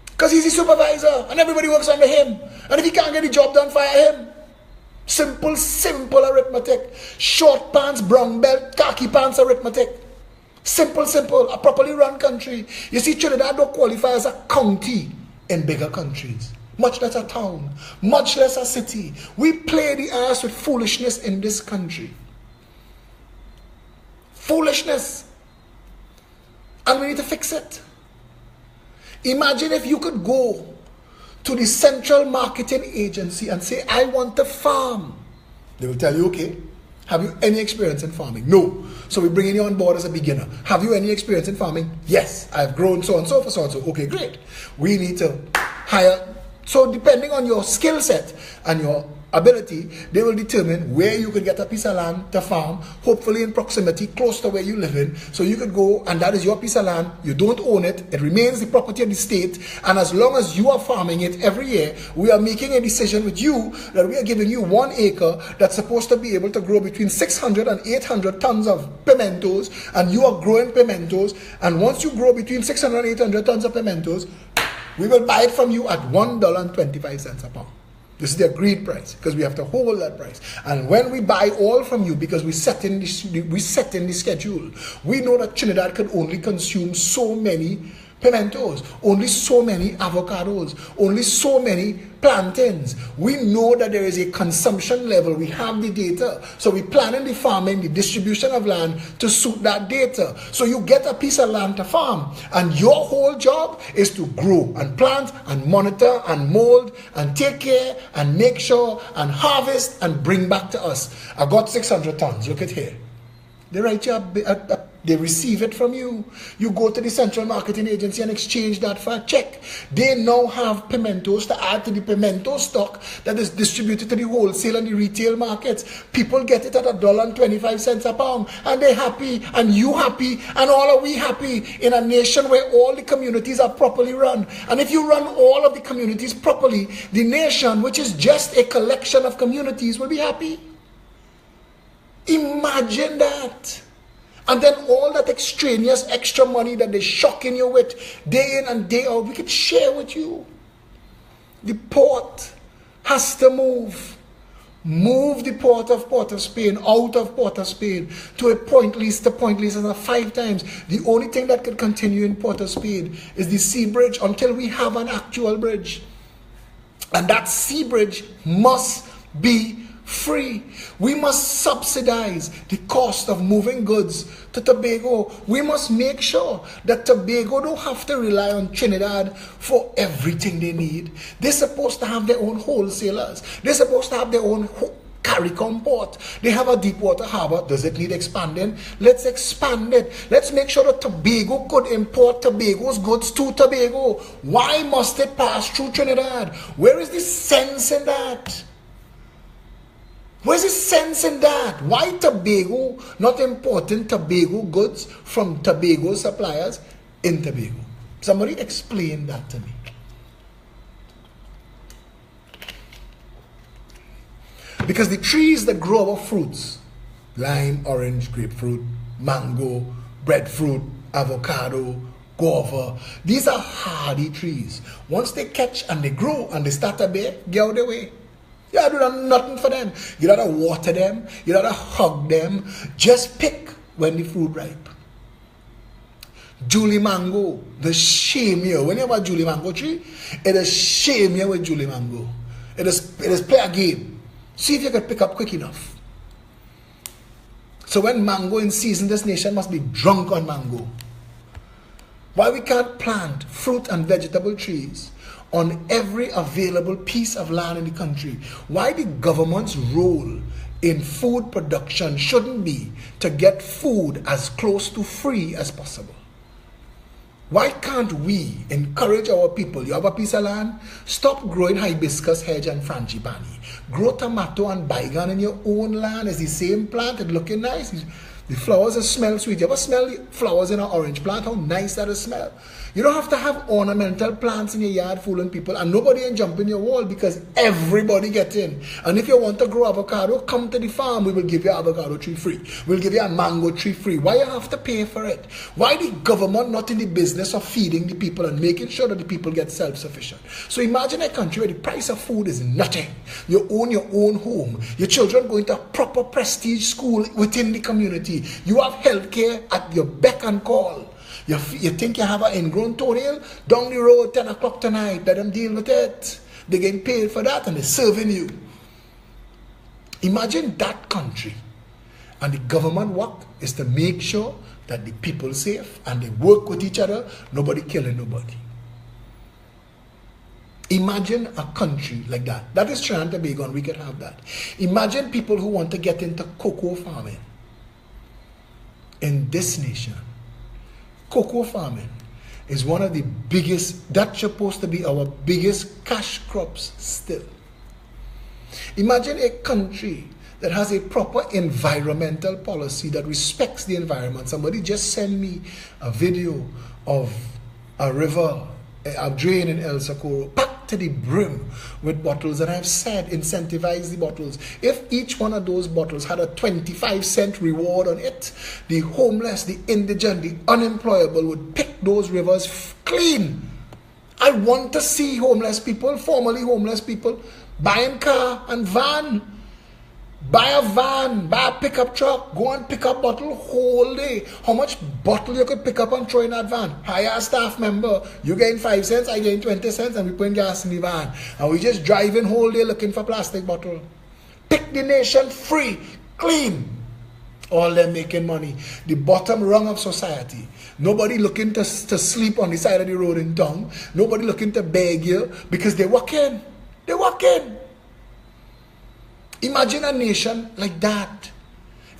A: Because he's the supervisor and everybody works under him. And if he can't get the job done, fire him. Simple arithmetic. Short pants, brown belt, khaki pants arithmetic. Simple, a properly run country. You see, Trinidad don't qualify as a county in bigger countries, much less a town, much less a city. We play the ass with foolishness in this country. Foolishness. And we need to fix it. Imagine if you could go to the Central Marketing Agency and say, I want to farm. They will tell you, okay, have you any experience in farming? No. So we're bringing you on board as a beginner. Have you any experience in farming? Yes. I've grown so and so for so and so. Okay, great. We need to hire. So depending on your skill set and your ability, they will determine where you could get a piece of land to farm, hopefully in proximity, close to where you live in. So you could go, and that is your piece of land. You don't own it. It remains the property of the state. And as long as you are farming it every year, we are making a decision with you that we are giving you 1 acre that's supposed to be able to grow between 600 and 800 tons of pimentos, and you are growing pimentos. And once you grow between 600 and 800 tons of pimentos, we will buy it from you at $1.25 a pound. This is the agreed price, because we have to hold that price. And when we buy all from you, because we set in the schedule, we know that Trinidad can only consume so many pimentos, only so many avocados, only so many plantains. We know that there is a consumption level. We have the data. So we planning the farming, the distribution of land to suit that data. So you get a piece of land to farm, and your whole job is to grow and plant and monitor and mold and take care and make sure and harvest and bring back to us. I got 600 tons. Look at here. They write you they receive it from you. You go to the Central Marketing Agency and exchange that for a check. They now have pimentos to add to the pimento stock that is distributed to the wholesale and the retail markets. People get it at $1.25 a pound, and they're happy, and you happy, and all are we happy in a nation where all the communities are properly run. And if you run all of the communities properly, the nation, which is just a collection of communities, will be happy. Imagine that. And then all that extraneous extra money that they're shocking you with day in and day out, we could share with you. The port has to move. Move the port of Spain out of Port of Spain to a point least, and 5 times. The only thing that could continue in Port of Spain is the sea bridge until we have an actual bridge. And that sea bridge must be free. We must subsidize the cost of moving goods to Tobago. We must make sure that Tobago don't have to rely on Trinidad for everything they need. They're supposed to have their own wholesalers. They're supposed to have their own CARICOM port. They have a deep water harbor. Does it need expanding? Let's expand it. Let's make sure that Tobago could import Tobago's goods to Tobago. Why must it pass through Trinidad? Where is the sense in that? Where's the sense in that? Why Tobago not importing Tobago goods from Tobago suppliers in Tobago? Somebody explain that to me. Because the trees that grow our fruits, lime, orange, grapefruit, mango, breadfruit, avocado, guava, these are hardy trees. Once they catch and they grow and they start to bear, get out of the way. You gotta do nothing for them. You gotta water them. You gotta hug them. Just pick when the fruit ripe. Julie mango, the shame you. When you have a Julie mango tree, it is shame you with Julie mango. It is play a game. See if you can pick up quick enough. So when mango in season, this nation must be drunk on mango. Why we can't plant fruit and vegetable trees on every available piece of land in the country? Why the government's role in food production shouldn't be to get food as close to free as possible? Why can't we encourage our people? You have a piece of land? Stop growing hibiscus hedge and frangipani. Grow tomato and bygone in your own land. It's the same plant. It's looking nice. The flowers smell sweet. You ever smell the flowers in an orange plant? How nice that smell. You don't have to have ornamental plants in your yard fooling people, and nobody ain't jumping your wall because everybody get in. And if you want to grow avocado, come to the farm. We will give you an avocado tree free. We'll give you a mango tree free. Why you have to pay for it? Why the government not in the business of feeding the people and making sure that the people get self-sufficient? So imagine a country where the price of food is nothing. You own your own home. Your children go into a proper prestige school within the community. You have healthcare at your beck and call. You think you have an ingrown toenail? Down the road, 10 o'clock tonight, let them deal with it. They're getting paid for that and they're serving you. Imagine that country. And the government work is to make sure that the people are safe and they work with each other, nobody killing nobody. Imagine a country like that. That is Trinidad and Tobago, and we could have that. Imagine people who want to get into cocoa farming in this nation. Cocoa farming is one of the biggest, that's supposed to be our biggest cash crops still. Imagine a country that has a proper environmental policy that respects the environment. Somebody just sent me a video of a river, a drain in El Socorro, packed to the brim with bottles, and I've said incentivize the bottles. If each one of those bottles had a 25-cent reward on it, the homeless, the indigent, the unemployable would pick those rivers clean. I want to see homeless people, formerly homeless people, buying car and van. Buy a van, buy a pickup truck, go and pick up bottle whole day. How much bottle you could pick up and throw in that van? Hire a staff member. You gain 5 cents, I gain 20 cents, and we put gas in the van. And we just driving whole day looking for plastic bottle. Pick the nation free, clean. All them making money. The bottom rung of society. Nobody looking to sleep on the side of the road in town. Nobody looking to beg you because they walk in. They walk in. Imagine a nation like that.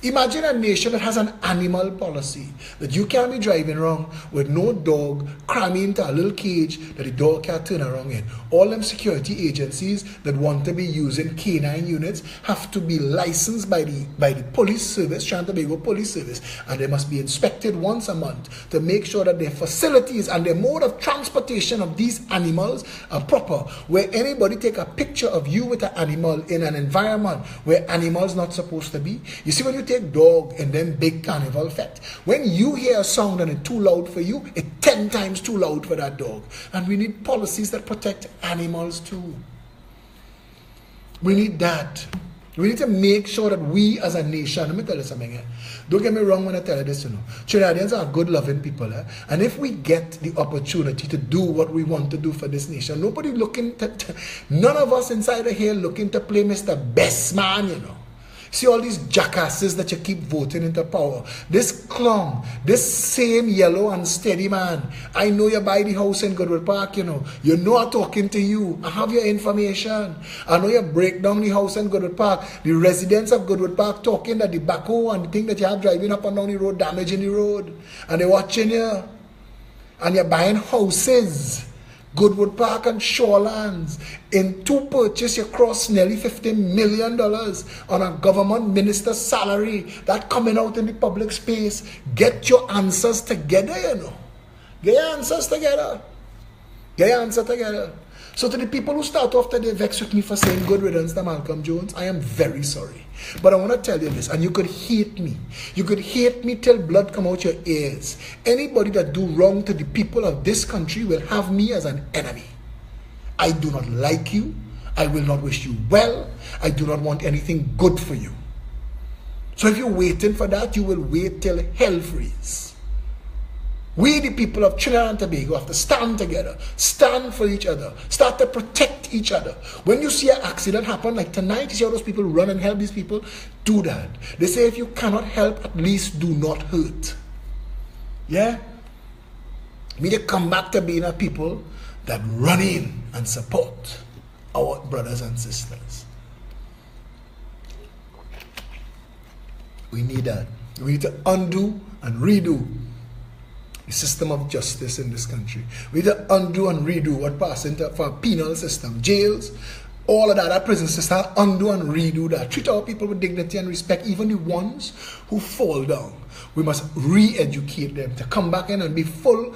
A: Imagine a nation that has an animal policy, that you can't be driving around with no dog cramming into a little cage that the dog can't turn around in. All them security agencies that want to be using canine units have to be licensed by the police service, Trinidad and Tobago Police Service, and they must be inspected once a month to make sure that their facilities and their mode of transportation of these animals are proper. Where anybody take a picture of you with an animal in an environment where animals not supposed to be. You see, when you take dog and then big carnival fete, when you hear a sound and it's too loud for you, it's 10 times too loud for that dog. And we need policies that protect animals too. We need that. We need to make sure that we as a nation, let me tell you something here. Don't get me wrong when I tell you this, Trinidadians are good loving people, and if we get the opportunity to do what we want to do for this nation, nobody looking to, none of us inside of here looking to play Mr. Best Man, See all these jackasses that you keep voting into power. This clown, this same yellow and steady man. I know you buy the house in Goodwood Park, You know I'm talking to you. I have your information. I know you break down the house in Goodwood Park. The residents of Goodwood Park talking that the backhoe and the thing that you have driving up and down the road, damaging the road. And they're watching you. And you're buying houses. Goodwood Park and Shorelands. In 2 purchases, you cross nearly $50 million on a government minister's salary. That coming out in the public space. Get your answers together, Get your answers together. Get your answer together. So to the people who start off today vex with me for saying good riddance to Malcolm Jones, I am very sorry. But I want to tell you this, and you could hate me. You could hate me till blood come out your ears. Anybody that do wrong to the people of this country will have me as an enemy. I do not like you. I will not wish you well. I do not want anything good for you. So if you're waiting for that, you will wait till hell freezes. We, the people of Trinidad and Tobago, have to stand together, stand for each other, start to protect each other. When you see an accident happen, like tonight, you see all those people run and help these people, do that. They say if you cannot help, at least do not hurt. Yeah? We need to come back to being a people that run in and support our brothers and sisters. We need that. We need to undo and redo the system of justice in this country. We need to undo and redo what passed into for a penal system, jails, all of that, our prison system, undo and redo that. Treat our people with dignity and respect, even the ones who fall down. We must re-educate them to come back in and be full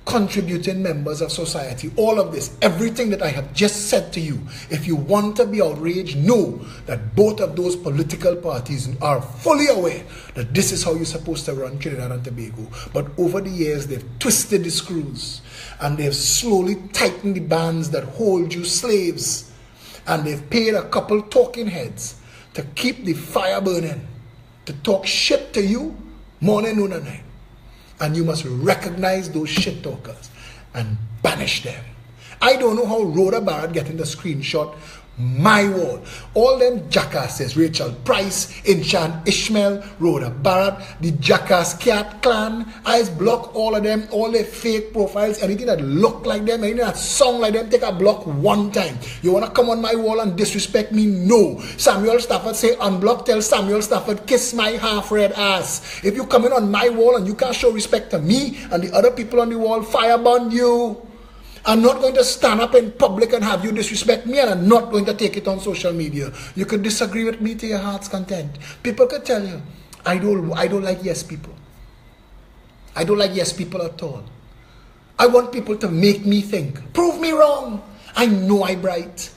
A: contributing members of society. All of this, everything that I have just said to you, if you want to be outraged, know that both of those political parties are fully aware that this is how you're supposed to run Trinidad and Tobago. But over the years, they've twisted the screws and they've slowly tightened the bands that hold you slaves. And they've paid a couple talking heads to keep the fire burning, to talk shit to you morning, noon, and night. And you must recognize those shit talkers and banish them. I don't know how Rhoda Barrett getting the screenshot my wall. All them jackasses, Rachel Price, Inchan Ishmael, Rhoda Barrett, the Jackass Cat Clan, I block all of them, all their fake profiles, anything that look like them, anything that sound like them, take a block one time. You want to come on my wall and disrespect me? No. Samuel Stafford say unblock, tell Samuel Stafford kiss my half-red ass. If you come in on my wall and you can't show respect to me and the other people on the wall, fireburn you. I'm not going to stand up in public and have you disrespect me, and I'm not going to take it on social media. You could disagree with me to your heart's content. People could tell you, I don't like yes people. I don't like yes people at all. I want people to make me think. Prove me wrong. I know I'm bright.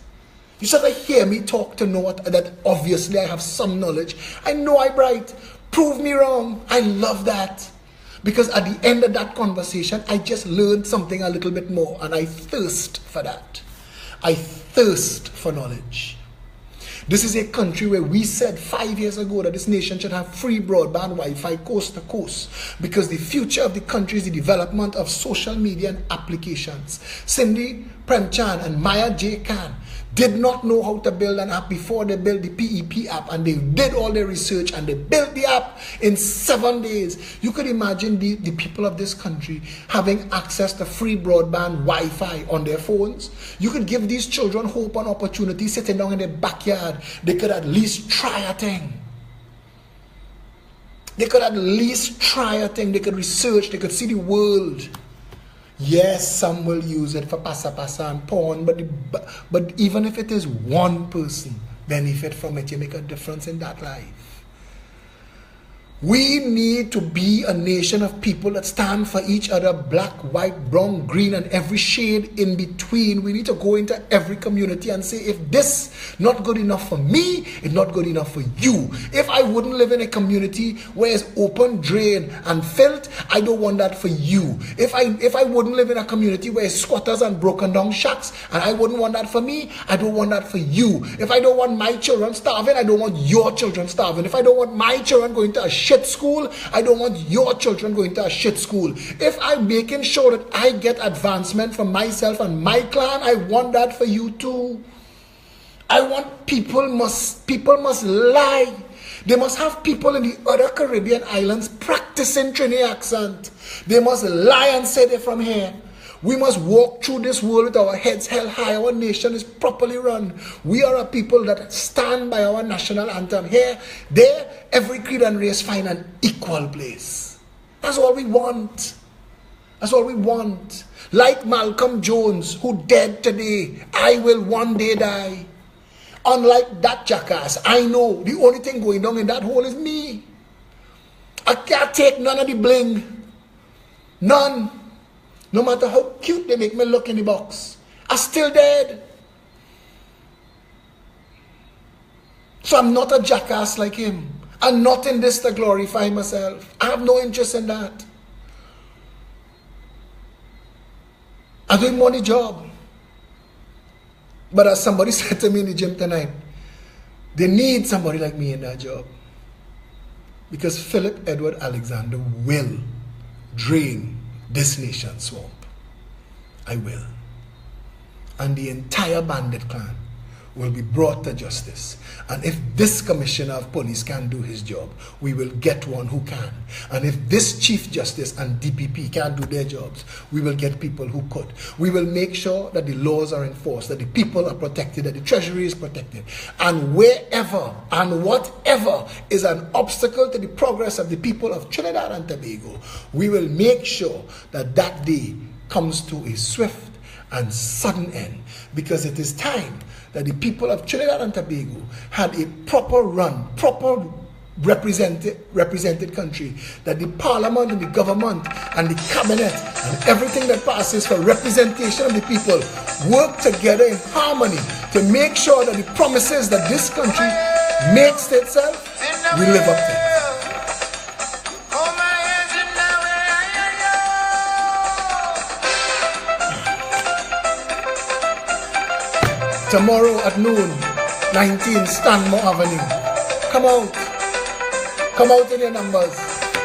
A: You should hear me talk to know that obviously I have some knowledge. I know I'm bright. Prove me wrong. I love that. Because at the end of that conversation, I just learned something a little bit more, and I thirst for that. I thirst for knowledge. This is a country where we said 5 years ago that this nation should have free broadband Wi-Fi coast to coast, because the future of the country is the development of social media and applications. Cindy Premchand and Maya J. Khan did not know how to build an app before they built the PEP app, and they did all their research and they built the app in 7 days. You could imagine the people of this country having access to free broadband Wi-Fi on their phones. You could give these children hope and opportunity sitting down in their backyard. They could at least try a thing. They could at least try a thing. They could research. They could see the world. Yes, some will use it for pasa and porn, but even if it is one person benefit from it, you make a difference in that life. We need to be a nation of people that stand for each other, black, white, brown, green, and every shade in between. We need to go into every community and say, if this not good enough for me, it's not good enough for you. If I wouldn't live in a community where it's open, drain, and filth, I don't want that for you. If I wouldn't live in a community where it's squatters and broken down shacks, and I wouldn't want that for me, I don't want that for you. If I don't want my children starving, I don't want your children starving. If I don't want my children going to a shit school, I don't want your children going to a shit school. If I'm making sure that I get advancement for myself and my clan, I want that for you too. I want people must lie. They must have people in the other Caribbean islands practicing Trini accent. They must lie and say they're from here. We must walk through this world with our heads held high. Our nation is properly run. We are a people that stand by our national anthem. Here, there, every creed and race find an equal place. That's all we want. That's all we want. Like Malcolm Jones, who dead today, I will one day die. Unlike that jackass, I know the only thing going down in that hole is me. I can't take none of the bling. None. No matter how cute they make me look in the box, I'm still dead. So I'm not a jackass like him. I'm not in this to glorify myself. I have no interest in that. I'm doing money job. But as somebody said to me in the gym tonight, they need somebody like me in that job. Because Philip Edward Alexander will drain this nation's swamp. I will. And the entire bandit clan will be brought to justice. And if this commissioner of police can do his job, we will get one who can. And if this chief justice and DPP can't do their jobs, we will get people who could. We will make sure that the laws are enforced, that the people are protected, that the treasury is protected. And wherever and whatever is an obstacle to the progress of the people of Trinidad and Tobago, we will make sure that that day comes to a swift and sudden end. Because it is time that the people of Trinidad and Tobago had a proper run, proper represented country, that the parliament and the government and the cabinet and everything that passes for representation of the people work together in harmony to make sure that the promises that this country makes to itself, we live up to. Tomorrow at noon, 19 Stanmore Avenue. Come out. Come out in your numbers.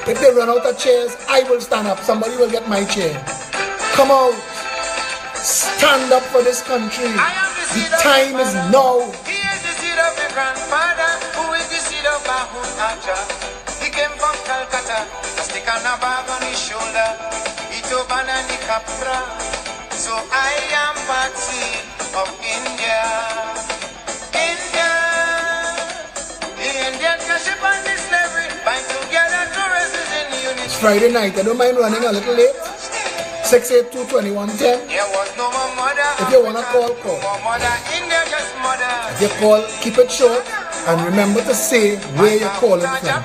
A: If they run out of chairs, I will stand up. Somebody will get my chair. Come out. Stand up for this country. The time is now.
B: He is the seed of my grandfather, who is the seed of Bahun Acha. He came from Calcutta, a stick and a bag on his shoulder. He took banana capra. So I am Patsy of India. India. The Indian can ship on this slavery. Bind together to resist in unity.
A: It's Friday night. I don't mind running a little late. 682-2110.
B: There was no more mother.
A: If you want to call, call.
B: No more mother. India just mother.
A: If you call, keep it short. And remember to say where you're calling from.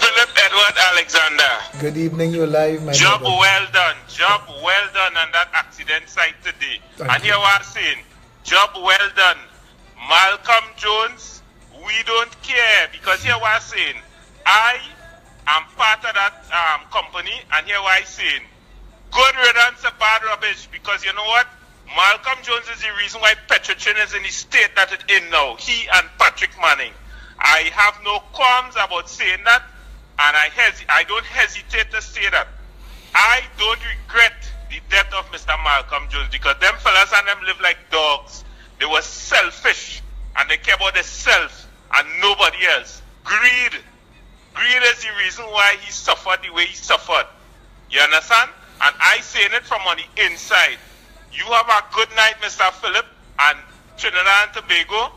B: Philip Edward
C: Alexander.
A: Good evening, you're live, my
C: Job
A: brother.
C: well done. Job well done on that accident site today.
A: Thank
C: And
A: you.
C: here what I'm saying, job well done. Malcolm Jones, we don't care, because here what I'm saying, I am part of that company, and here what I'm saying, good riddance of bad rubbish, because you know what? Malcolm Jones is the reason why Petrochin is in the state that it's in now. He and Patrick Manning. I have no qualms about saying that, and I don't hesitate to say that. I don't regret the death of Mr. Malcolm Jones, because them fellas and them live like dogs. They were selfish, and they care about themselves and nobody else. Greed. Greed is the reason why he suffered the way he suffered. You understand? And I saying it from on the inside. You have a good night, Mr. Philip, and Trinidad and Tobago.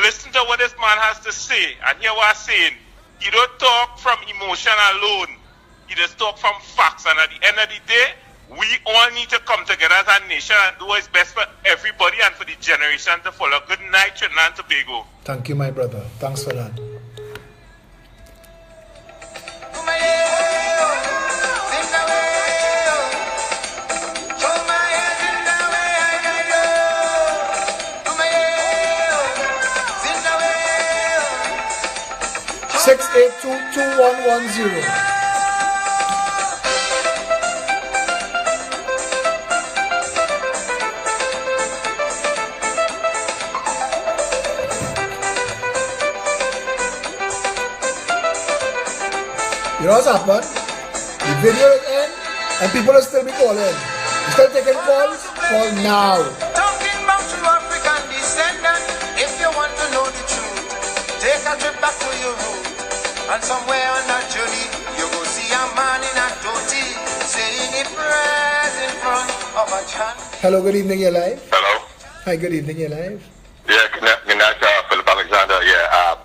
C: Listen to what this man has to say, and hear what I'm saying. He don't talk from emotion alone. He just talk from facts, and at the end of the day, we all need to come together as a nation and do what's best for everybody and for the generation to follow. Good night, Trinidad and Tobago.
A: Thank you, my brother. Thanks for that. Six 682-2110. You know what's happened? The video is in and people will still be calling. You still taking calls? Call now.
B: Talking about you African descendant. If you want to know the truth, take a trip back to your root. And somewhere on that journey, you go see a man in a dhoti saying he prayers in front of a chant.
A: Hello, good evening, you're live.
D: Hello.
A: Hi, good evening, you're live.
D: Yeah, good night, Philip Alexander. Yeah,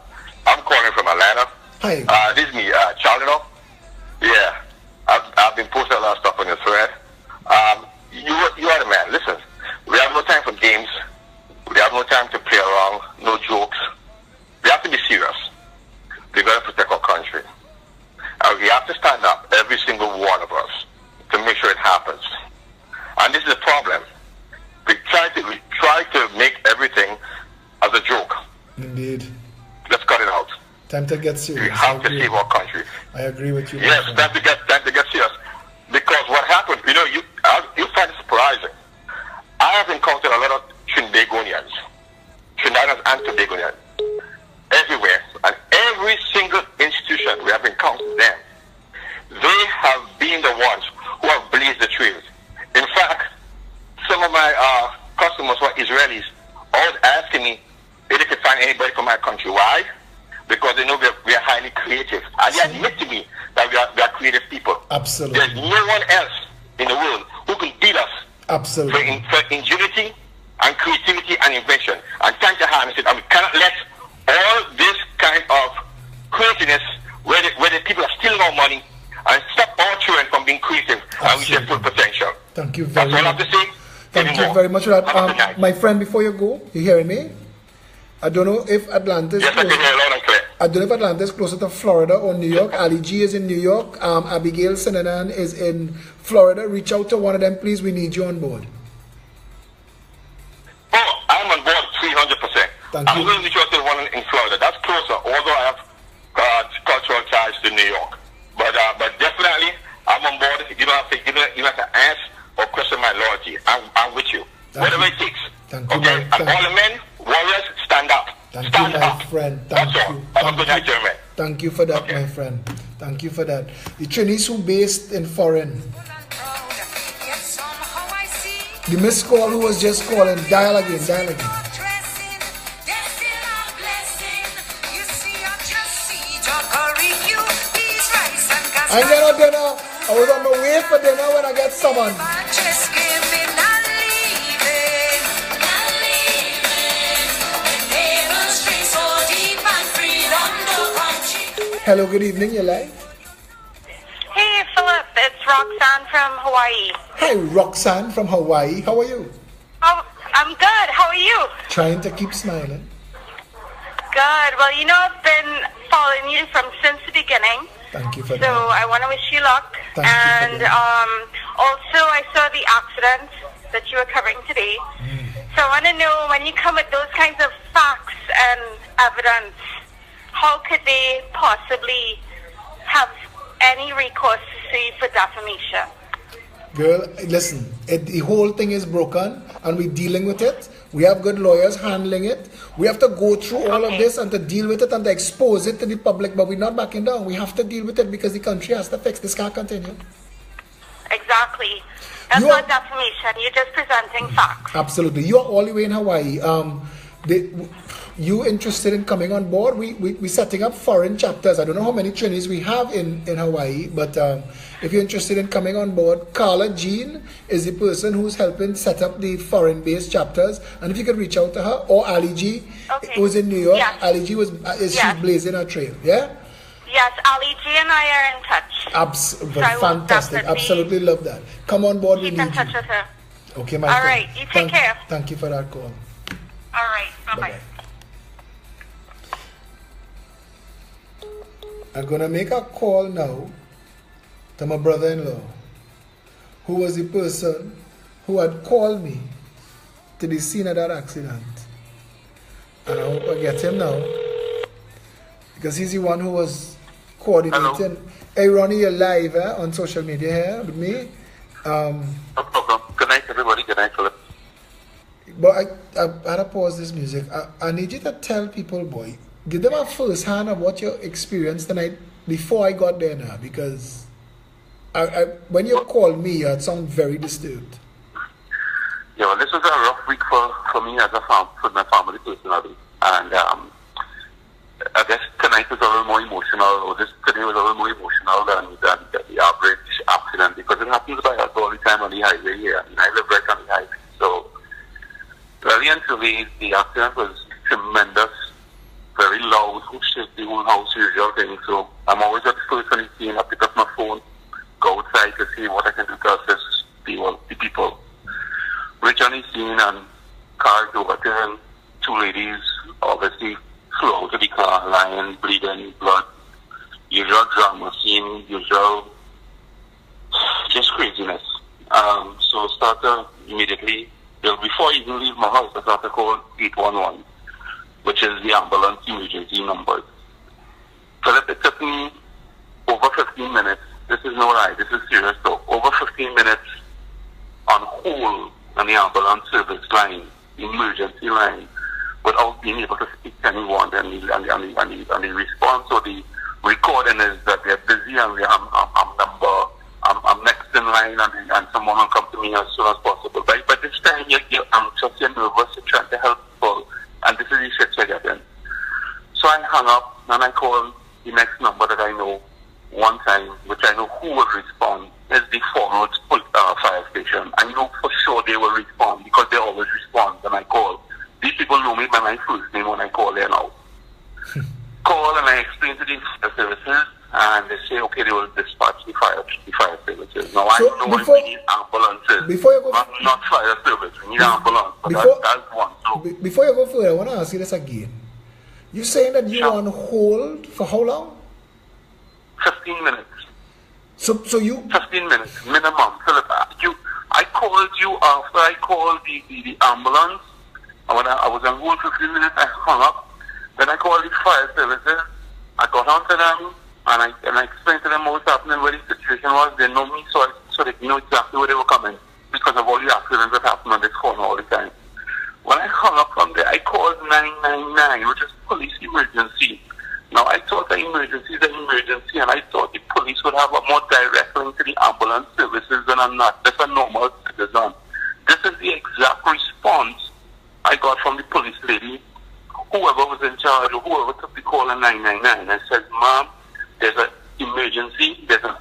D: I'm calling from Atlanta.
A: Hi.
D: This is me, Charlino. Yeah, I've been posting a lot of stuff on your thread. You are the man. Listen, we have no time for games. We have no time to play around. No jokes. We have to be serious. We got to protect our country. We have to stand up, every single one of us, to make sure it happens. And this is the problem. We try to make everything as a joke.
A: Indeed.
D: Let's cut it out.
A: Time to get serious.
D: We have to save our country.
A: I agree with you.
D: Yes, time to get serious. Because what happened, you find it surprising. I have encountered a lot of Trinidadians, Trinidadians and Tobagonians, everywhere, and every single institution we have encountered them. They have been the ones who have blazed the trails. In fact, some of my customers were Israelis, always asking me if they could find anybody from my country. Why? Because they know we are highly creative. And they admit to me that we are creative people.
A: Absolutely.
D: There's no one else in the world who can beat us
A: Absolutely.
D: for ingenuity and creativity and invention. And time to harness it. And we cannot let all this kind of craziness where the people are stealing our money and stop our children from being creative and reach their full potential.
A: Thank you very
D: That's all I
A: much.
D: have to say.
A: Thank you
D: Anymore.
A: very much for that.
D: Have a good night.
A: My friend, before you go, you hearing me? I don't know if Atlanta is
D: Yes, I can
A: closer.
D: hear loud and clear.
A: I don't know if Atlanta is closer to Florida or New York. Ali G is in New York. Abigail Sinanan is in Florida. Reach out to one of them, please. We need you on board.
D: Oh, I'm on board 300%.
A: Thank
D: I'm
A: you.
D: going to reach out to the one in Florida. That's closer, although I have cultural ties to New York. But definitely, I'm on board. You don't have to ask or question my loyalty. I'm with you. Whatever it takes.
A: Thank you,
D: Okay?
A: my
D: And all the men, warriors, stand up.
A: Thank
D: Stand
A: you, my
D: up.
A: friend. Thank
D: That's all.
A: you.
D: Have a
A: Thank
D: good night,
A: you.
D: gentlemen.
A: Thank you for that,
D: Okay.
A: my friend. Thank you for that. The Chinese who based in foreign. The missed call who was just calling. Dial again. Dial again. I ain't got no dinner. I was on my way for dinner when I got summoned. Hello, good evening. You're live.
E: Hey, Philip, it's Roxanne from Hawaii.
A: Hi, Roxanne from Hawaii. How are you?
E: Oh, I'm good. How are you?
A: Trying to keep smiling.
E: Good. Well, I've been following you since the beginning.
A: Thank you for
E: So
A: that.
E: I want to wish you luck.
A: Thank you for
E: And
A: that.
E: also, I saw the accident that you were covering today. So I want to know, when you come with those kinds of facts and evidence, how could they possibly have any recourse to sue you for defamation?
A: Girl, listen, the whole thing is broken and we're dealing with it. We have good lawyers handling it. We have to go through all of
E: Okay.
A: this and to deal with it and to expose it to the public, but we're not backing down. We have to deal with it because the country has to fix. This can't continue.
E: Exactly. That's
A: You are-
E: not defamation. You're just presenting facts.
A: Absolutely. You are all the way in Hawaii. You interested in coming on board? We're setting up foreign chapters. I don't know how many trainees we have in Hawaii, but if you're interested in coming on board, Carla Jean is the person who's helping set up the foreign-based chapters. And if you could reach out to her, or Ali G,
E: Okay.
A: who's in New York.
E: Yes.
A: Ali G she's
E: Yes.
A: blazing her trail. Yeah?
E: Yes, Ali G and I are in touch. I will
A: Fantastic.
E: definitely
A: Absolutely love that. Come on board. We
E: Keep
A: need
E: in touch
A: you.
E: with her.
A: Okay, my
E: All
A: friend.
E: right. You take care.
A: Thank you for that call.
E: All right. Bye-bye.
A: Bye-bye. I'm gonna make a call now to my brother-in-law, who was the person who had called me to the scene of that accident. And I hope I get him now, because he's the one who was coordinating. Hey Ronnie, you're live on social media here with me.
D: No problem. Good night, everybody. Good night, Philip.
A: But I had to pause this music. I need you to tell people, boy, give them a first hand of what you experienced the night before I got there now, because when you called me, you had sound very disturbed.
D: Yeah, well, this was a rough week for me as a for my family personally. And I guess tonight was a little more emotional, or today was a little more emotional than the average accident, because it happens by us all the time on the highway here. I mean, I live right on the highway. So, really and truly, the accident was tremendous, very loud, who shook the whole house, usual thing. So, I'm always at the first on the scene. I pick up my phone, go outside to see what I can do to assist the people. Reach on the scene and car over to two ladies, obviously flew out of the car, lying, bleeding, blood. Usual drama scene, usual just craziness. So started immediately, before I even leave my house, I started to call 811, which is the ambulance emergency number. Philip, it took me over 15 minutes. This is no lie, this is serious though. Over 15 minutes on hold on the ambulance service line, the emergency line, without being able to speak to anyone. And the response or the recording is that they're busy and I'm next in line and someone will come to me as soon as possible. But by this time, you're anxious, you're nervous, you're trying to help people, and this is the shit you're getting. So I hung up and I called the next number that I know one time, which I know who will respond, is the Forward fire station. I know for sure they will respond because they always respond when I call. These people know me by my first name when I call there now. Call and I explain to the fire services, and they say, okay, they will dispatch the fire services. Now,
A: So
D: I know we need ambulances.
A: Before you go,
D: not fire service, we need ambulance. But that's one. So,
A: before you go further, I want to ask you this again. You're saying that you were on hold for how long?
D: 15 minutes.
A: So you
D: 15 minutes minimum. Philip, I called you after I called the ambulance. And when I was on hold for 15 minutes, I hung up. Then I called the fire services. I got on to them and I explained to them what was happening, where the situation was. They know me, so they knew exactly where they were coming because of all the accidents that happen on this corner all the time. When I hung up from there, I called 999, which is police emergency. Now, I thought the emergency is an emergency, and I thought the police would have a more direct link to the ambulance services than I'm not. That's a normal citizen. This is the exact response I got from the police lady, whoever was in charge, or whoever took the call on 999. I said, ma'am, there's an emergency, there's a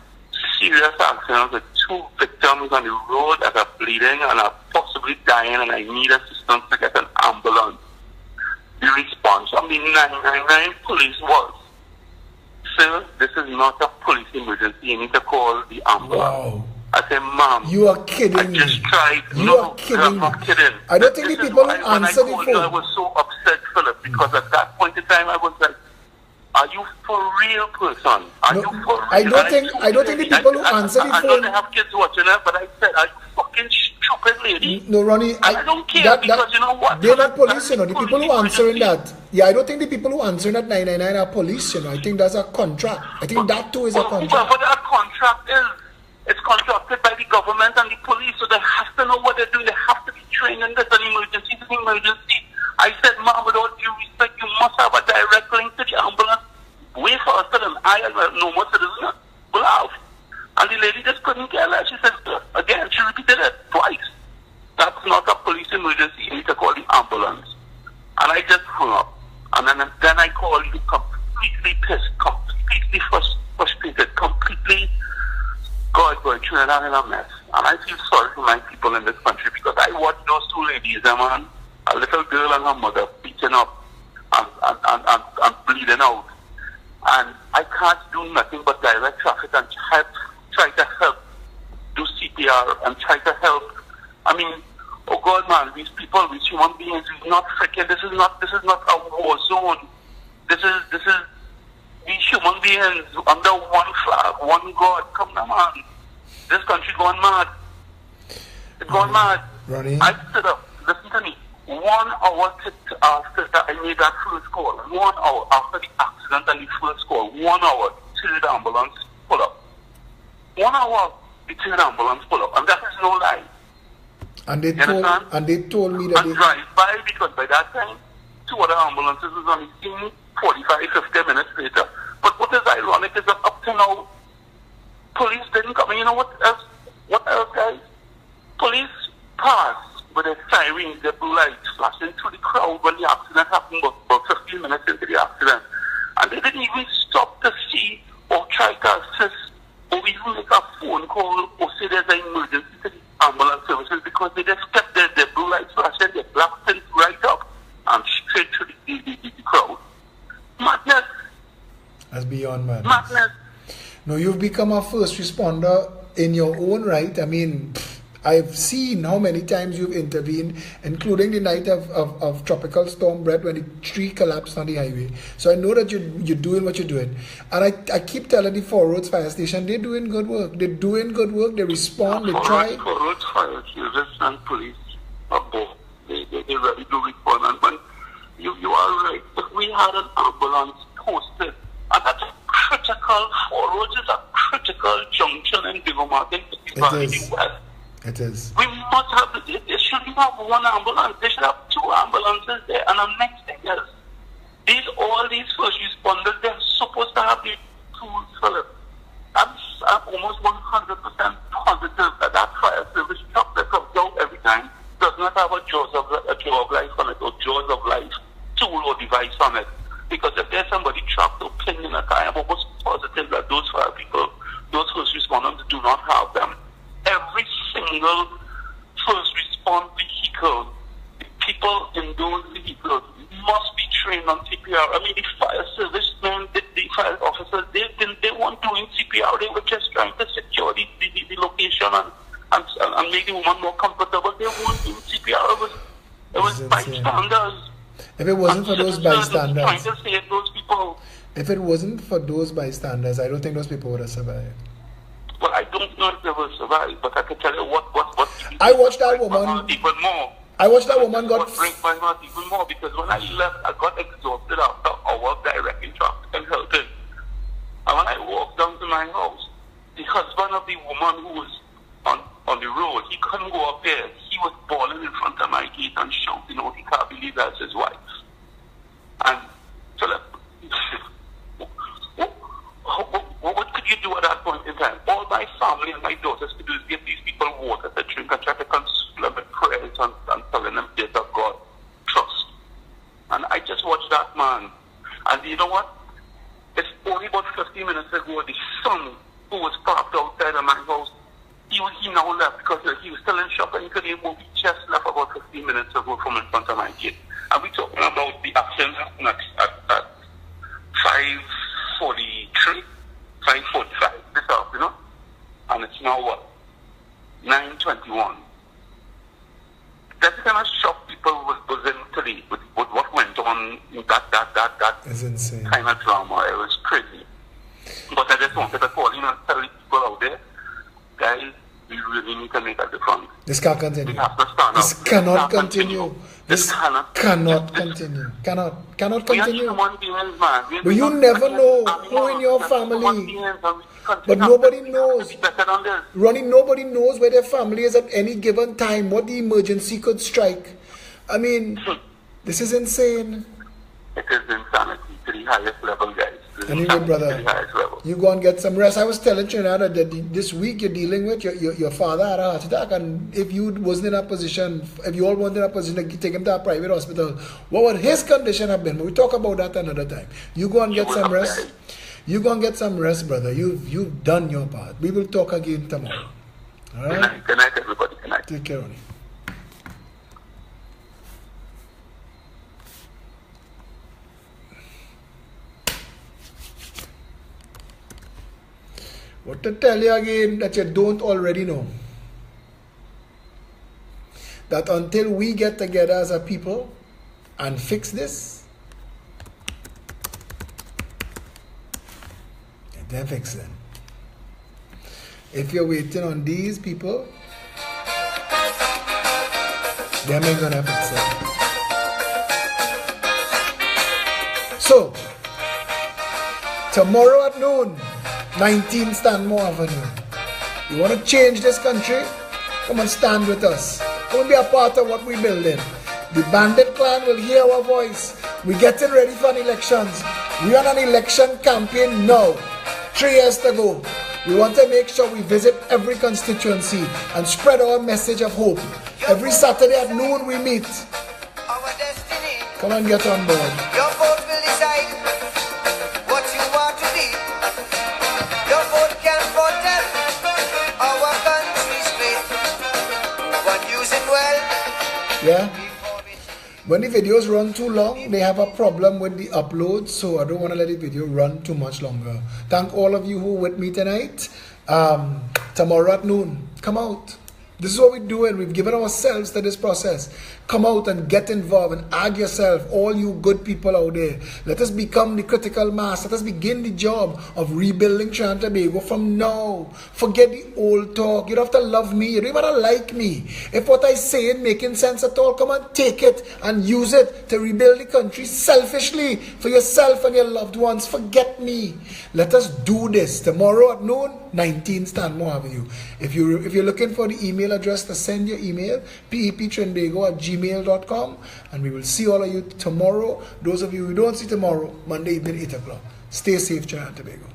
D: serious accident with two victims on the road that are bleeding and are possibly dying, and I need assistance to get an ambulance. The response from the 999 police was, sir, this is not a police emergency. You need to call the ambulance.
A: wow.
D: I said, ma'am,
A: You are kidding
D: I
A: me.
D: just tried.
A: You are kidding
D: I'm
A: me.
D: not kidding.
A: I don't think
D: This
A: the
D: is
A: people
D: why
A: who
D: when I
A: answer the
D: called you, I
A: phone.
D: was so upset, Philip, because at that point in time, I was like,
F: Are you for real, person? Are
A: No,
F: you for real?
A: I don't think the people who answer the
F: I know
A: phone.
F: they have kids watching it, but I said, are you fucking stupid, lady?
A: No, Ronnie,
F: I don't care because you know what?
A: They're not police, you know. The
F: That's
A: people who
F: police
A: answering
F: emergency.
A: that. Yeah, I don't think the people who answering that 999 are police, you know. I think that's a contract. I think that too is a contract.
F: But that contract it's contracted by the government and the police, so they have to know what they're doing. They have to be trained in this. An emergency is an emergency. I said, ma'am, with all due respect, you must have a direct link to the ambulance. Wait for us to them. I and no more citizen will have. And the lady just couldn't care less. She said, again, she repeated it twice. That's not a police emergency. You need to call the ambulance. And I just hung up. And then I called you completely pissed, completely frustrated, completely, God, boy, Trinidad in a mess. And I feel sorry for my people in this country because I watched those two ladies, man, a little girl and her mother beaten up and bleeding out. And I can't do nothing but direct traffic and try to help do CPR and try to help. I mean, oh God, man, these people, these human beings, is not freaking. This is not a war zone. This is these human beings under one flag, one God. Come on, man. This country gone mad. It's gone mad.
A: Ronnie?
F: I stood up. Listen to me. 1 hour after that, I made that first call. 1 hour after the accident and the first call. 1 hour till the ambulance pull up. 1 hour till the ambulance pull up, and that is no lie.
A: And they told me that
F: and drive by because by that time, 2 other ambulances was on the scene 45-50 minutes later. But what is ironic is that up to now, police didn't come. And you know what else? What else, guys? Police passed with their sirens, their blue lights flashing through the crowd when the accident happened about 15 minutes into the accident. And they didn't even stop to see or try to assist or even make a phone call or say there's an emergency to the ambulance services because they just kept their blue lights flashing, their black things right up and straight to the crowd. Madness.
A: That's beyond madness.
F: Madness.
A: No, you've become a first responder in your own right. I mean, I've seen how many times you've intervened, including the night of Tropical Storm Brett when the tree collapsed on the highway. So I know that you're doing what you're doing. And I keep telling the Four Roads Fire Station, they're doing good work. They're doing good work. They respond, they try.
F: Four Roads Fire Service and police are both. They really do respond. And when you are right, if we had an ambulance posted, and that's a critical, Four Roads is a critical junction in Diego Martin to the West.
A: It is.
F: We must have, they shouldn't have one ambulance, they should have 2 ambulances there. And the next thing is, all these first responders, they're supposed to have the tools for it. I'm almost 100% positive that fire service truck that comes out every time does not have a jaws of life on it or jaws of life tool or device on it. Because if there's somebody trapped or pinned in a car, I'm almost positive that those fire people, those first responders do not have them. Every single first response vehicle, the people in those vehicles must be trained on CPR. I mean, the fire servicemen, the fire officers, they weren't doing CPR. They were just trying to secure the location and make the woman more comfortable. They weren't doing CPR. It was bystanders.
A: If it wasn't for those bystanders,
F: trying to save those people.
A: If it wasn't for those bystanders, I don't think those people would have survived.
F: Well, I don't know if they will survive, but I can tell you what
A: I watched that woman.
F: Even more.
A: I watched that woman got.
F: What breaks my heart even more because when I left, I got exhausted after hours directing traffic and helping. And when I walked down to my house, the husband of the woman who was on the road, he couldn't go up there. He was bawling in front of my gate and shouting, "Oh, he can't believe that's his wife." And so, what could you do at that point in time? All my family and my daughters could do is give these people water to drink and try to console them with prayers and telling them there's a God. Trust. And I just watched that man. And you know what? It's only about 15 minutes ago, the son who was parked outside of my house, he now left because he was still in shock and he couldn't even move. He just left about 15 minutes ago from in front of my gate. And we're talking about the accident at 5:43. 5:45 this afternoon, and it's now what? 9:21. That's kind of shock people was in today with what went on that
A: It's insane.
F: kind of drama. It was crazy. But I just wanted to call and tell the people out there, guys, we really need to make a difference.
A: This can't continue.
F: We have to stand
A: This
F: up.
A: cannot continue.
F: This
A: This
F: cannot
A: continue. Cannot
F: We are
A: continue.
F: human beings, man.
A: But you never know who in your family. But nobody knows.
F: Better than this.
A: Ronnie, nobody knows where their family is at any given time, what the emergency could strike. I mean, this is insane.
F: It is insanity to the highest level, guys. It is
A: Anyway,
F: insanity
A: brother,
F: to the highest level.
A: you go and get some rest. I was telling Trinidad that this week you're dealing with your father had a heart attack, and if you wasn't in a position, if you all weren't in a position to take him to a private hospital, what would his condition have been? But we talk about that another time. You go and get some rest. You go and get some rest, brother. You've done your part. We will talk again tomorrow. All right?
F: Good night, everybody. Good night.
A: Take care, Ronnie. What to tell you again that you don't already know? That until we get together as a people and fix this, then fix it. If you're waiting on these people, them ain't gonna fix it. So, tomorrow at noon, 19 Stanmore Avenue. You want to change this country? Come and stand with us. Come and be a part of what we're building. The Bandit clan will hear our voice. We're getting ready for an elections. We're on an election campaign now. 3 years to go. We want to make sure we visit every constituency and spread our message of hope. Every Saturday at noon we meet.
B: Our destiny.
A: Come and get on board.
B: Your vote will decide what you want to be. Your vote can foretell our country's fate. One use it well.
A: Yeah? When the videos run too long, they have a problem with the upload, so I don't want to let the video run too much longer. Thank all of you who were with me tonight. Tomorrow at noon, come out. This is what we're doing. We've given ourselves to this process. Come out and get involved and add yourself, all you good people out there. Let us become the critical mass. Let us begin the job of rebuilding Trinidad and Tobago from now. Forget the old talk. You don't have to love me. You don't even have to like me. If what I say ain't making sense at all, come and take it and use it to rebuild the country selfishly for yourself and your loved ones. Forget me. Let us do this. Tomorrow at noon, 19 Stanmore Avenue. If you're looking for the email address to send your email, peptrinbago@gmail.com, and we will see all of you tomorrow. Those of you who don't see tomorrow, Monday evening 8 o'clock. Stay safe, Trinidad and Tobago.